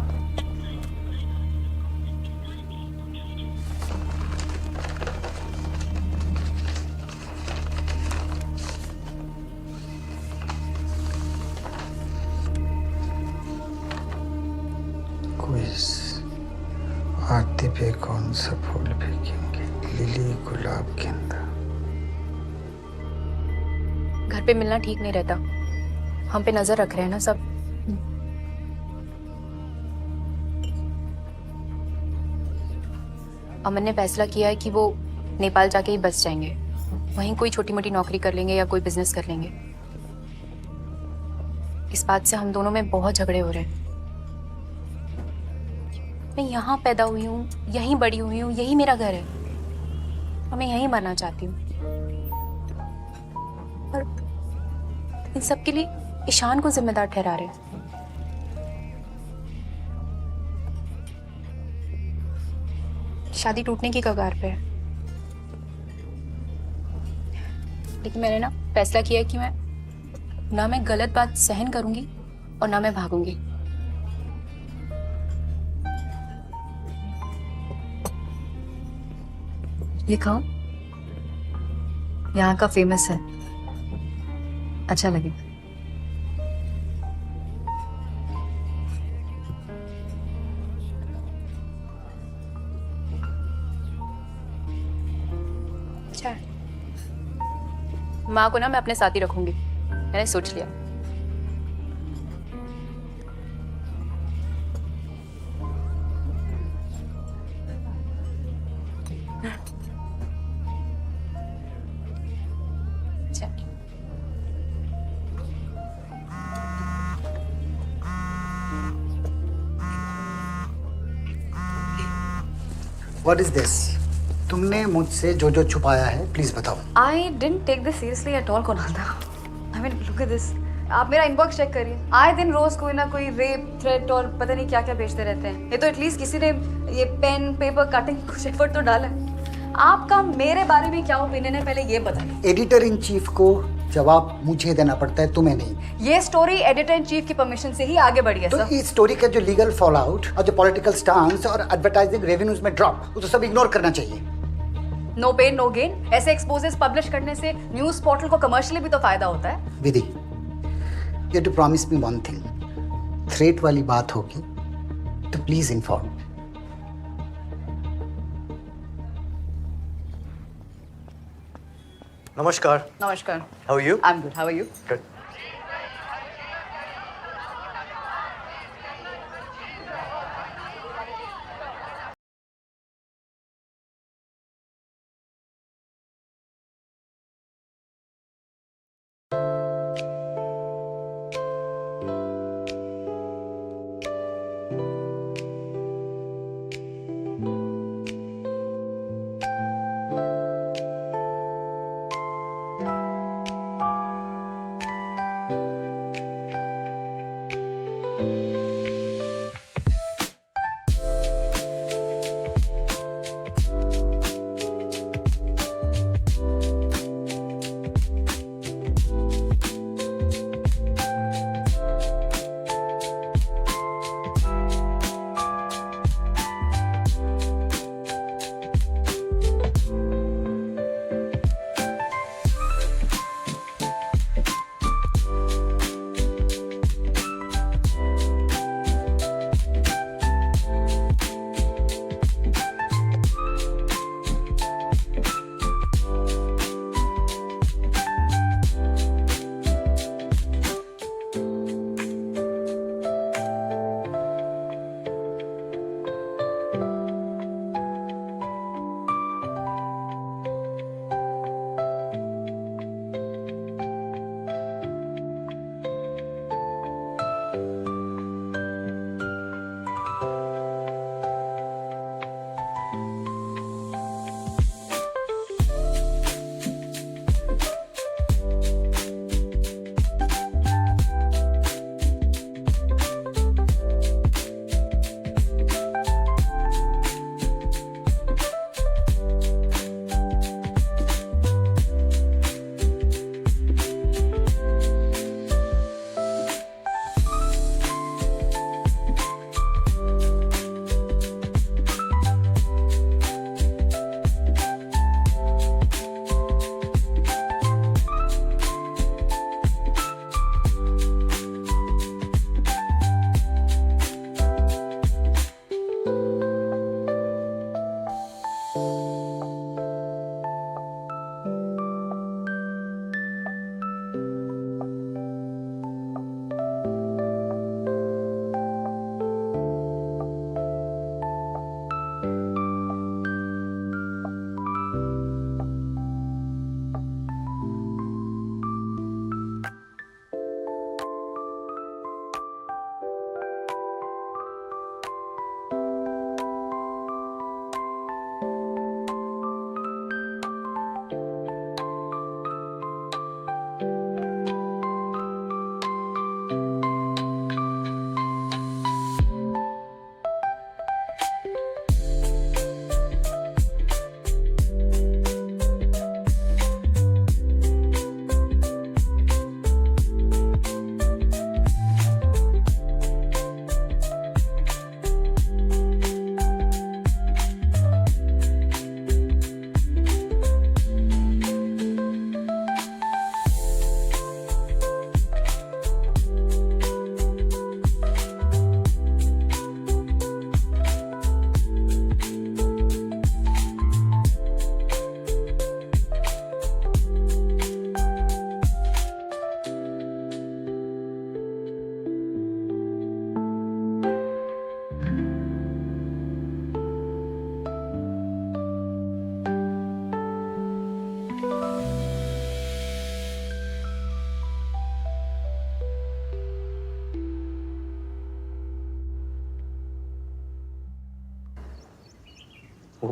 आरती पे कौन सा फूल फेंकेंगे? लिली, गुलाब, गेंदा। घर पे मिलना ठीक नहीं रहता, हम पे नजर रख रहे हैं ना सब। अमन ने फैसला किया है कि वो नेपाल जाके ही बस जाएंगे, वहीं कोई छोटी मोटी नौकरी कर लेंगे या कोई बिजनेस कर लेंगे। इस बात से हम दोनों में बहुत झगड़े हो रहे हैं। मैं यहाँ पैदा हुई हूँ, यहीं बड़ी हुई हूँ, यही मेरा घर है और मैं यहीं मरना चाहती हूँ। और इन सब के लिए ईशान को जिम्मेदार ठहरा रहे हैं। शादी टूटने की कगार पे है, लेकिन मैंने ना फैसला किया है कि मैं गलत बात सहन करूंगी और ना मैं भागूंगी। ये खाओ, यहाँ का फेमस है, अच्छा लगेगा। अच्छा है। माँ को ना मैं अपने साथ ही रखूंगी, मैंने सोच लिया। What is this? तुमने मुझसे जो जो छुपाया है प्लीज बताओ। I didn't take this seriously at all, Kunal. I mean, look at this. आप मेरा इनबॉक्स चेक करिए, आए दिन रोज कोई ना कोई रेप थ्रेट और पता नहीं क्या क्या भेजते रहते हैं। ये तो एटलीस्ट किसी ने ये पेन पेपर कटिंग कुछ एफर्ट तो डाला है। आपका मेरे बारे में क्या ओपिनियन है, पहले ये बताइए। एडिटर इन चीफ को जवाब मुझे देना पड़ता है, तुम्हें नहीं। ये स्टोरी एडिटर इन चीफ की परमिशन से ही आगे बढ़ी है तो सर। इस स्टोरी का जो लीगल फॉल आउट और जो पॉलिटिकल स्टांस और एडवर्टाइजिंग रेवेन्यूज में ड्रॉप, वो तो सब इग्नोर करना चाहिए। नो पेन नो गेन, ऐसे एक्सपोजेस पब्लिश करने से न्यूज पोर्टल को कमर्शियली भी तो फायदा होता है। Vidhi, you to promise me one thing, threat वाली बात होगी तो प्लीज इन्फॉर्म। Namaskar. नमस्कार। How are you? I'm good. How are you? Good.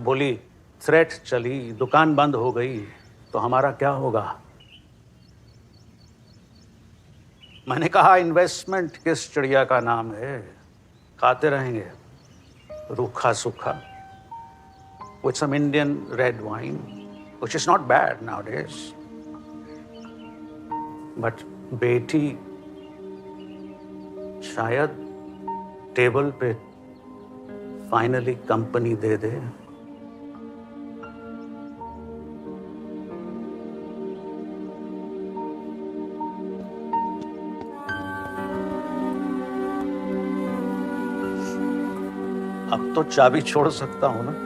बोली थ्रेट चली, दुकान बंद हो गई, तो हमारा क्या होगा? मैंने कहा इन्वेस्टमेंट किस चिड़िया का नाम है, खाते रहेंगे रूखा सूखा with some Indian red wine, which is not bad nowadays. But बेटी शायद टेबल पे फाइनली कंपनी दे दे। अब तो चाबी छोड़ सकता हूं ना।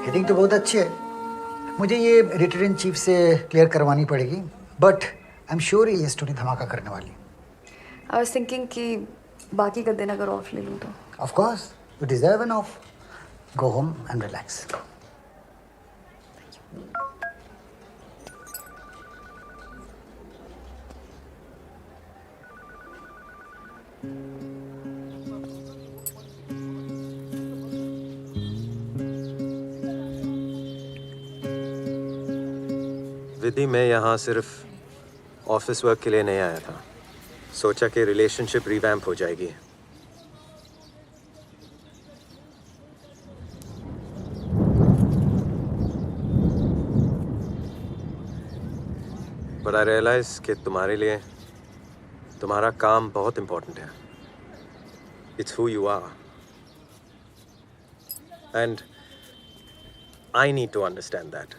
हेडिंग तो बहुत अच्छी है, मुझे ये एडिटर इन चीफ से क्लियर करवानी पड़ेगी, बट आई एम श्योर ये स्टोरी धमाका करने वाली। आई वाज थिंकिंग कि बाकी का दिन अगर ऑफ ले लूं तो। Of course you deserve an off, go home and relax. Vidhi, मैं यहाँ सिर्फ ऑफिस वर्क के लिए नहीं आया था। सोचा कि रिलेशनशिप रिवैम्प हो जाएगी। बट आई रियलाइज कि तुम्हारे लिए तुम्हारा काम बहुत इम्पोर्टेंट है। It's who you are and I need to understand that.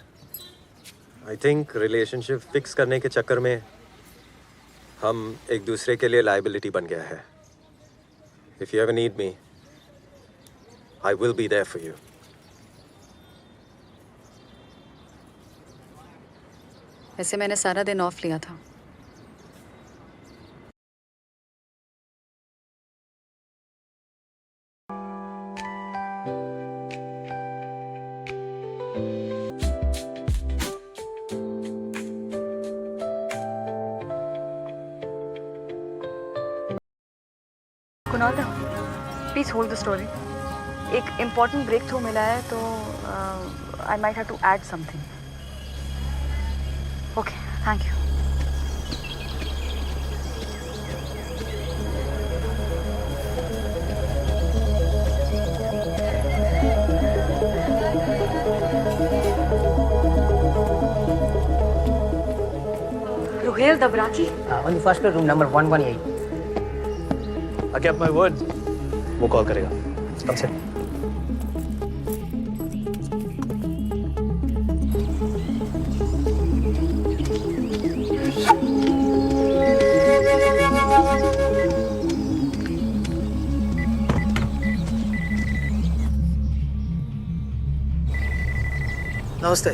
I think relationship fix करने के चक्कर में हम एक दूसरे के लिए लाइबिलिटी बन गया है। If you ever need me, I will be there for you. वैसे मैंने सारा दिन ऑफ लिया था। Kunal da, please hold the story. एक इम्पॉर्टेंट ब्रेक थ्रू मिला है तो I might have to add something. Okay, thank you. Ruhel Dabraki, on the first floor, room number 118। I kept my word. वो कॉल करेगा। कम से नमस्ते।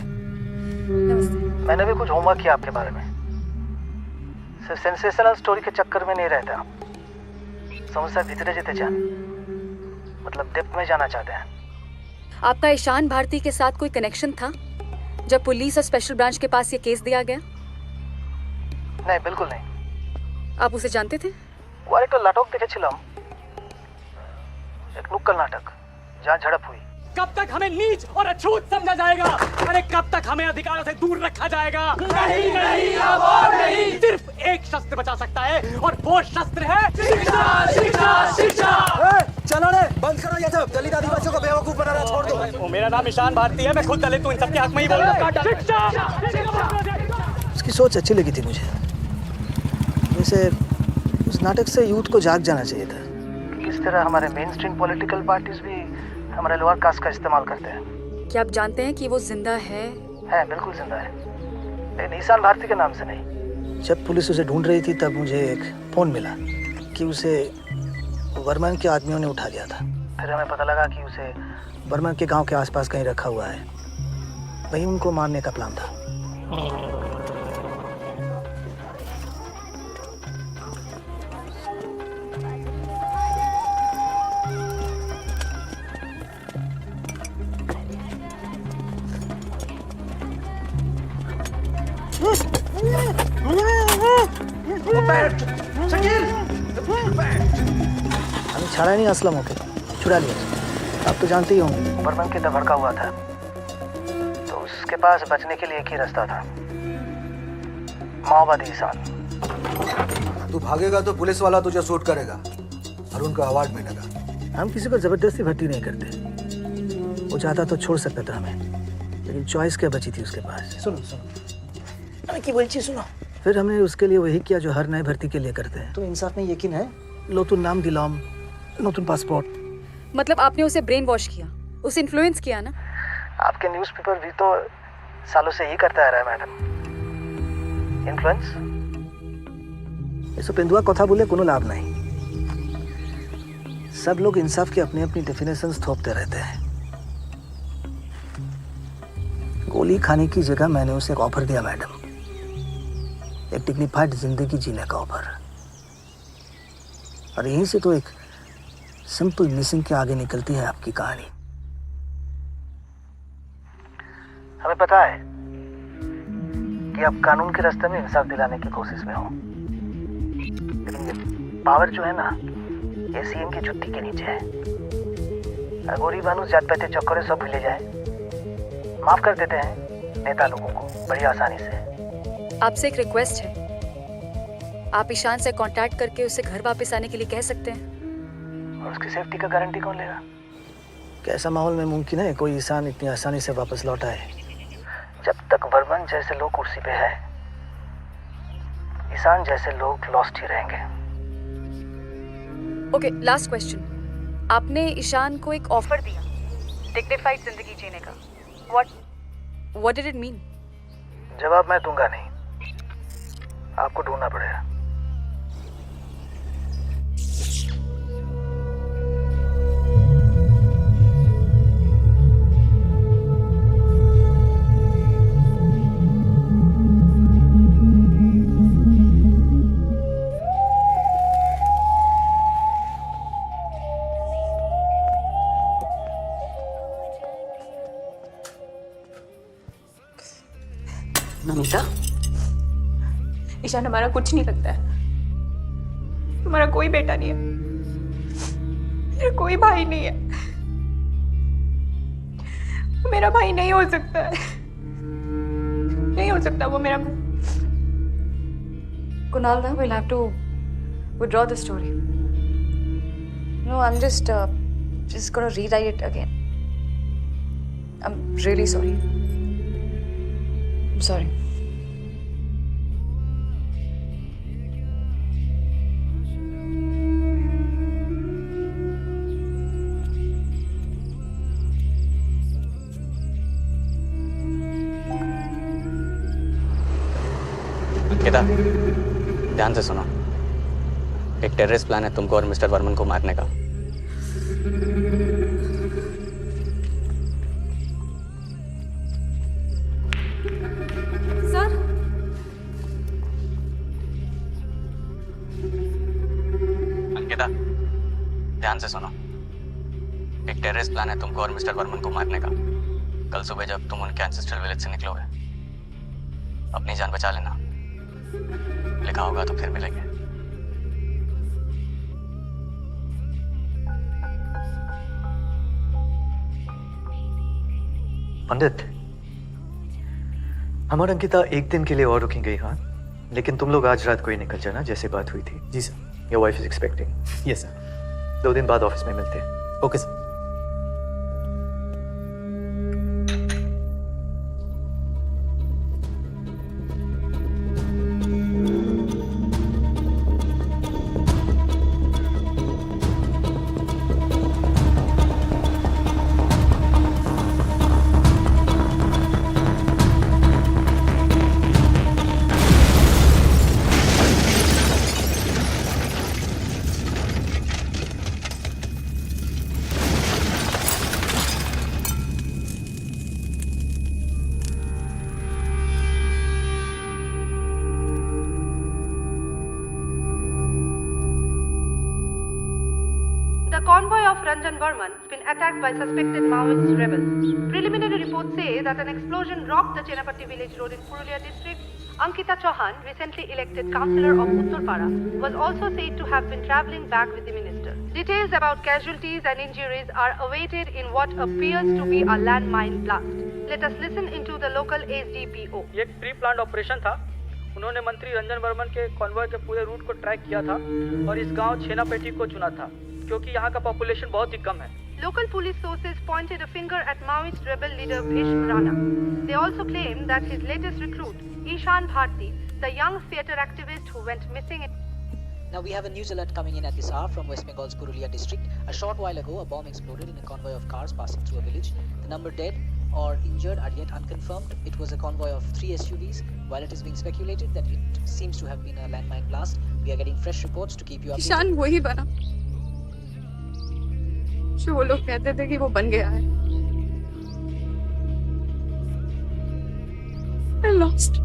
मैंने भी कुछ होमवर्क किया आपके बारे में। सिर्फ सेंसेशनल स्टोरी के चक्कर में नहीं रहता। समस्या भीतरे जेते जान, मतलब डेप्थ में जाना चाहते हैं। आपका ईशान भारती के साथ कोई कनेक्शन था जब पुलिस और स्पेशल ब्रांच के पास ये केस दिया गया? नहीं, बिल्कुल नहीं। आप उसे जानते थे? वो एक नाटक देखे छिलाम, एक नुक्कड़ नाटक जहाँ झड़प हुई। कब तक हमें नीच और अछूत समझा जाएगा? अरे कब तक हमें अधिकारों से दूर रखा जाएगा? नहीं नहीं, अब और नहीं। सिर्फ एक शस्त्र बचा सकता है और वो शस्त्र है शिक्षा, शिक्षा, शिक्षा। चलो रे, बंद करो ये सब। दलित आदिवासियों को बेवकूफ बनाना छोड़ दो। मेरा नाम ईशान भारती है, मैं खुद दलित हूँ, इन सबके हक में ही बोल रहा हूँ। उसकी सोच अच्छी लगी थी मुझे। वैसे उस नाटक से यूथ को जाग जाना चाहिए था। किस तरह हमारे मेन स्ट्रीम पॉलिटिकल पार्टीज भी हमारे लोअर कास्ट का इस्तेमाल करते हैं। क्या आप जानते हैं कि वो जिंदा है? है, बिल्कुल जिंदा है, लेकिन ईशान भारती के नाम से नहीं। जब पुलिस उसे ढूंढ रही थी तब मुझे एक फोन मिला कि उसे वर्मन के आदमियों ने उठा लिया था। फिर हमें पता लगा कि उसे वर्मन के गांव के आसपास कहीं रखा हुआ है। वहीं उनको मारने का प्लान था। छाड़ा नहीं असलम होके, छुड़ा लिया। आप तो जानते ही होंगे वर्मन के दम भड़का हुआ था, तो उसके पास बचने के लिए एक ही रास्ता था, माओवादी ईशान। तू भागेगा तो पुलिस वाला तुझे शूट करेगा और उनका अवार्ड मिलेगा। हम किसी को जबरदस्ती भर्ती नहीं करते, वो चाहता तो छोड़ सकता था हमें, लेकिन चॉइस क्या बची थी उसके पास। सुनो আমি কি বলছি सुनो। फिर हमने उसके लिए वही किया जो हर नए भर्ती के लिए करते हैं। तो इंसाफ में यकीन है? नतून नाम दिलाम, नतून पासपोर्ट। मतलब आपने उसे ब्रेन वॉश किया, उसे इन्फ्लुएंस किया ना? आपके न्यूज़पेपर भी तो सालों से ही करता आ रहा है मैडम, इन्फ्लुएंस। इसो पेंदुआ कथा बोले कोनो लाभ नहीं। सब लोग इंसाफ की अपनी अपनी डेफिनेशंस थोपते रहते हैं। गोली खाने की जगह मैंने उसे एक ऑफर दिया मैडम, एक डिग्निफाइड जिंदगी जीने का ऑफर। और यहीं से तो एक सिंपल मिसिंग के आगे निकलती है आपकी कहानी। हमें पता है कि आप कानून के रास्ते में इंसाफ दिलाने की कोशिश में हो, लेकिन पावर जो है ना, ये सीएम की जुत्ती के नीचे है। अगोरी बानू जात पाते चक्करे सब भूले जाए, माफ कर देते हैं नेता लोगों को बड़ी आसानी से। आपसे एक रिक्वेस्ट है, आप ईशान से कांटेक्ट करके उसे घर वापस आने के लिए कह सकते हैं। और उसकी सेफ्टी का गारंटी कौन लेगा? कैसा माहौल में मुमकिन है कोई ईशान इतनी आसानी से वापस लौट आए? जब तक वर्मन जैसे लोग कुर्सी पे है, ईशान जैसे लोग लॉस्ट ही रहेंगे। Okay, last question. आपने ईशान को एक ऑफर दिया डिग्निफाइड जिंदगी जीने का। What did it mean? जवाब मैं दूंगा नहीं, आपको ढूंढना पड़ेगा। नमिता, ईशान हमारा कुछ नहीं लगता है। हमारा कोई बेटा नहीं है, मेरा कोई भाई नहीं है। वो मेरा भाई नहीं हो सकता है, नहीं हो सकता वो मेरा। Kunal, we'll have to withdraw the story. No, I'm just gonna rewrite it again. I'm really sorry. I'm sorry. Ankita, ध्यान से सुनो। एक टेररिस्ट प्लान है तुमको और मिस्टर वर्मन को मारने का। सर, अंकिता, ध्यान से सुनो। एक टेररिस्ट प्लान है तुमको और मिस्टर वर्मन को मारने का। कल सुबह जब तुम उनके एंसेस्ट्रल विलेज से निकलोगे, अपनी जान बचा लेना। लिखा होगा तो फिर मिलेंगे। पंडित, हम और अंकिता एक दिन के लिए और रुकेंगे यहाँ, लेकिन तुम लोग आज रात को ही निकल जाना जैसे बात हुई थी। जी sir. Your wife is expecting. Yes sir. 2 दिन बाद ऑफिस में मिलते हैं। Okay sir. The convoy of Ranjan Varman has been attacked by suspected Maoist rebels. Preliminary reports say that an explosion rocked the Chenapatti village road in Purulia district. Ankita Chauhan, recently elected councillor of Uttarpara, was also said to have been travelling back with the minister. Details about casualties and injuries are awaited in what appears to be a landmine blast. Let us listen into the local SDPO. ये एक प्री प्लान्ड ऑपरेशन था। उन्होंने मंत्री रंजन वर्मन के कॉन्वॉय के पूरे रूट को ट्रैक किया था और इस गांव छेनापेटी को चुना था क्योंकि यहाँ का पॉपुलेशन बहुत ही कम है। Local police sources pointed a finger at Maoist rebel leader Bhishma Rana. They also claimed that his latest recruit, Ishan Bharti, the young theatre activist who went missing Now we have a news alert coming in at this hour from West Bengal's Purulia district. A short while ago, a bomb exploded in a convoy of cars passing through a village. The number dead or injured are yet unconfirmed. It was a convoy of 3 SUVs. While it is being speculated that it seems to have been a landmine blast, we are getting fresh reports to keep you updated. Ishan वही बना जो वो लोग कहते थे कि वो बन गया है। I lost.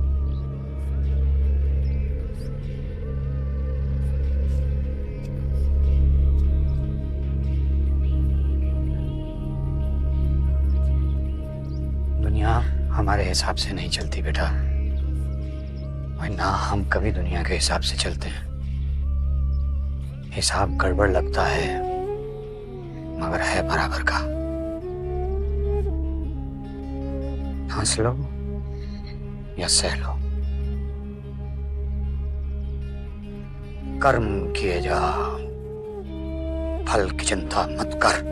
दुनिया हमारे हिसाब से नहीं चलती बेटा, और ना हम कभी दुनिया के हिसाब से चलते हैं। हिसाब गड़बड़ लगता है मगर है बराबर का। हंस लो या सह लो, कर्म किए जा, फल की चिंता मत कर।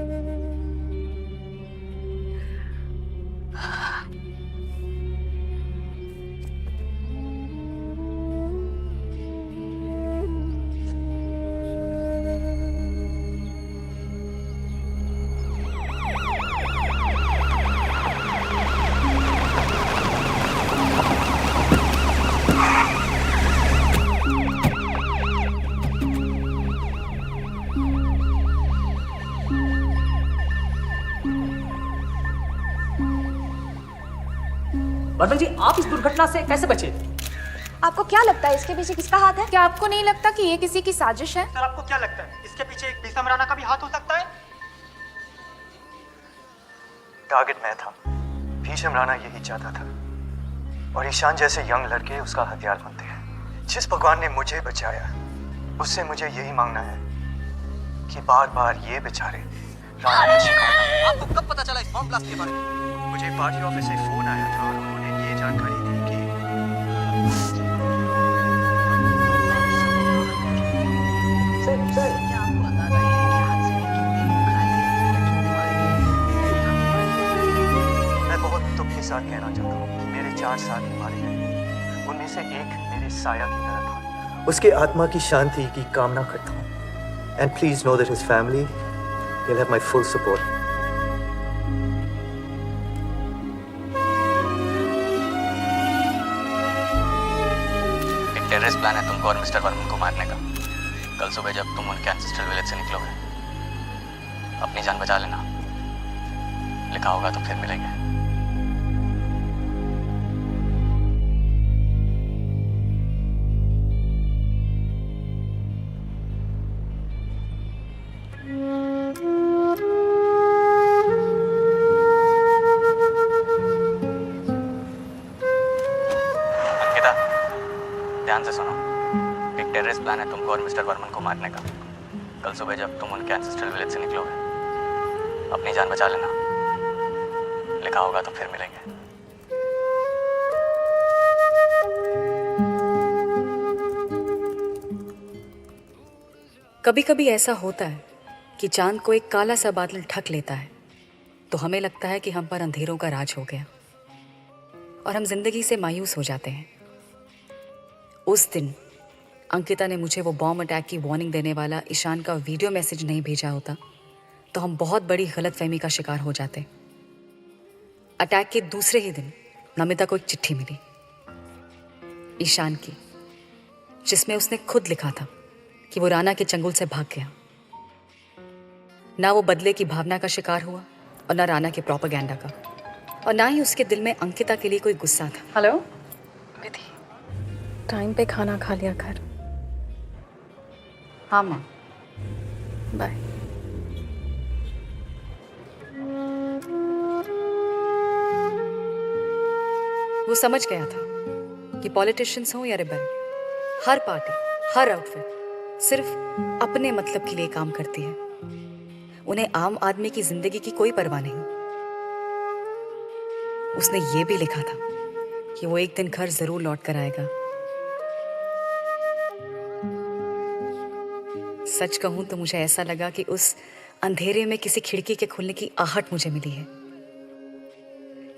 वर्मन जी, आप इस दुर्घटना से कैसे बचे? आपको क्या लगता है इसके पीछे किसका हाथ है? क्या आपको नहीं लगता कि ये किसी की साजिश है? सर, आपको क्या लगता है इसके पीछे एक भीष्म राणा का भी हाथ हो सकता है? टारगेट मैं था, भीष्म राणा यही चाहता था, और ईशान जैसे यंग लड़के उसका हथियार बनते हैं। जिस भगवान ने मुझे बचाया उससे मुझे यही मांगना है कि बार बार ये बेचारे राणा के शिकार। आपको कब पता चला इस बॉम्ब ब्लास्ट के बारे में? मुझे पार्टी ऑफिस से फोन आया था और उन्होंने ये जानकारी दी कि मैं बहुत दुख के साथ कहना चाहता हूँ कि मेरे 4 साथी मारे गए। उनमें से एक मेरे साया की तरह था। उसके आत्मा की शांति की कामना करता हूँ। And please know that his family, they'll have my full support. एक टेररिस्ट प्लान है तुमको और मिस्टर वर्मन को मारने का। कल सुबह जब तुम उनके एंसेस्ट्रल विलेज से निकलोगे, अपनी जान बचा लेना। लिखा होगा तो फिर मिलेंगे। ध्यान से सुनो, एक टेररिस्ट प्लान है तुमको और मिस्टर वर्मन को मारने का। कल सुबह जब तुम उनके एंसेस्ट्रल विलेज से निकलोगे, अपनी जान बचा लेना। लिखा होगा तो फिर मिलेंगे। कभी कभी ऐसा होता है कि चांद को एक काला सा बादल ढक लेता है, तो हमें लगता है कि हम पर अंधेरों का राज हो गया और हम जिंदगी से मायूस हो जाते हैं। उस दिन अंकिता ने मुझे वो बॉम्ब अटैक की वार्निंग देने वाला ईशान का वीडियो मैसेज नहीं भेजा होता तो हम बहुत बड़ी गलतफहमी का शिकार हो जाते। अटैक के दूसरे ही दिन नमिता को एक चिट्ठी मिली ईशान की, जिसमें उसने खुद लिखा था कि वो राणा के चंगुल से भाग गया। ना वो बदले की भावना का शिकार हुआ और ना राणा के प्रोपेगेंडा का, और ना ही उसके दिल में अंकिता के लिए कोई गुस्सा था। हेलो विधि, टाइम पे खाना खा लिया कर। हाँ माँ, बाय। वो समझ गया था कि पॉलिटिशियंस हो या रिबेल, हर पार्टी, हर आउटफिट सिर्फ अपने मतलब के लिए काम करती है। उन्हें आम आदमी की जिंदगी की कोई परवाह नहीं। उसने ये भी लिखा था कि वो एक दिन घर जरूर लौट कर आएगा। सच कहूं तो मुझे ऐसा लगा कि उस अंधेरे में किसी खिड़की के खुलने की आहट मुझे मिली है।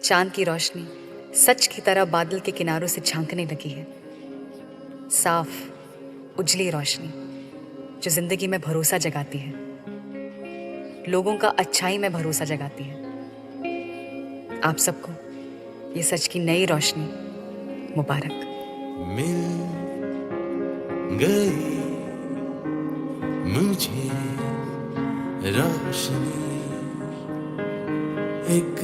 चांद की रोशनी सच की तरह बादल के किनारों से झांकने लगी है। साफ उजली रोशनी जो जिंदगी में भरोसा जगाती है, लोगों का अच्छाई में भरोसा जगाती है। आप सबको ये सच की नई रोशनी मुबारक। मिल गई मुझे रोशनी एक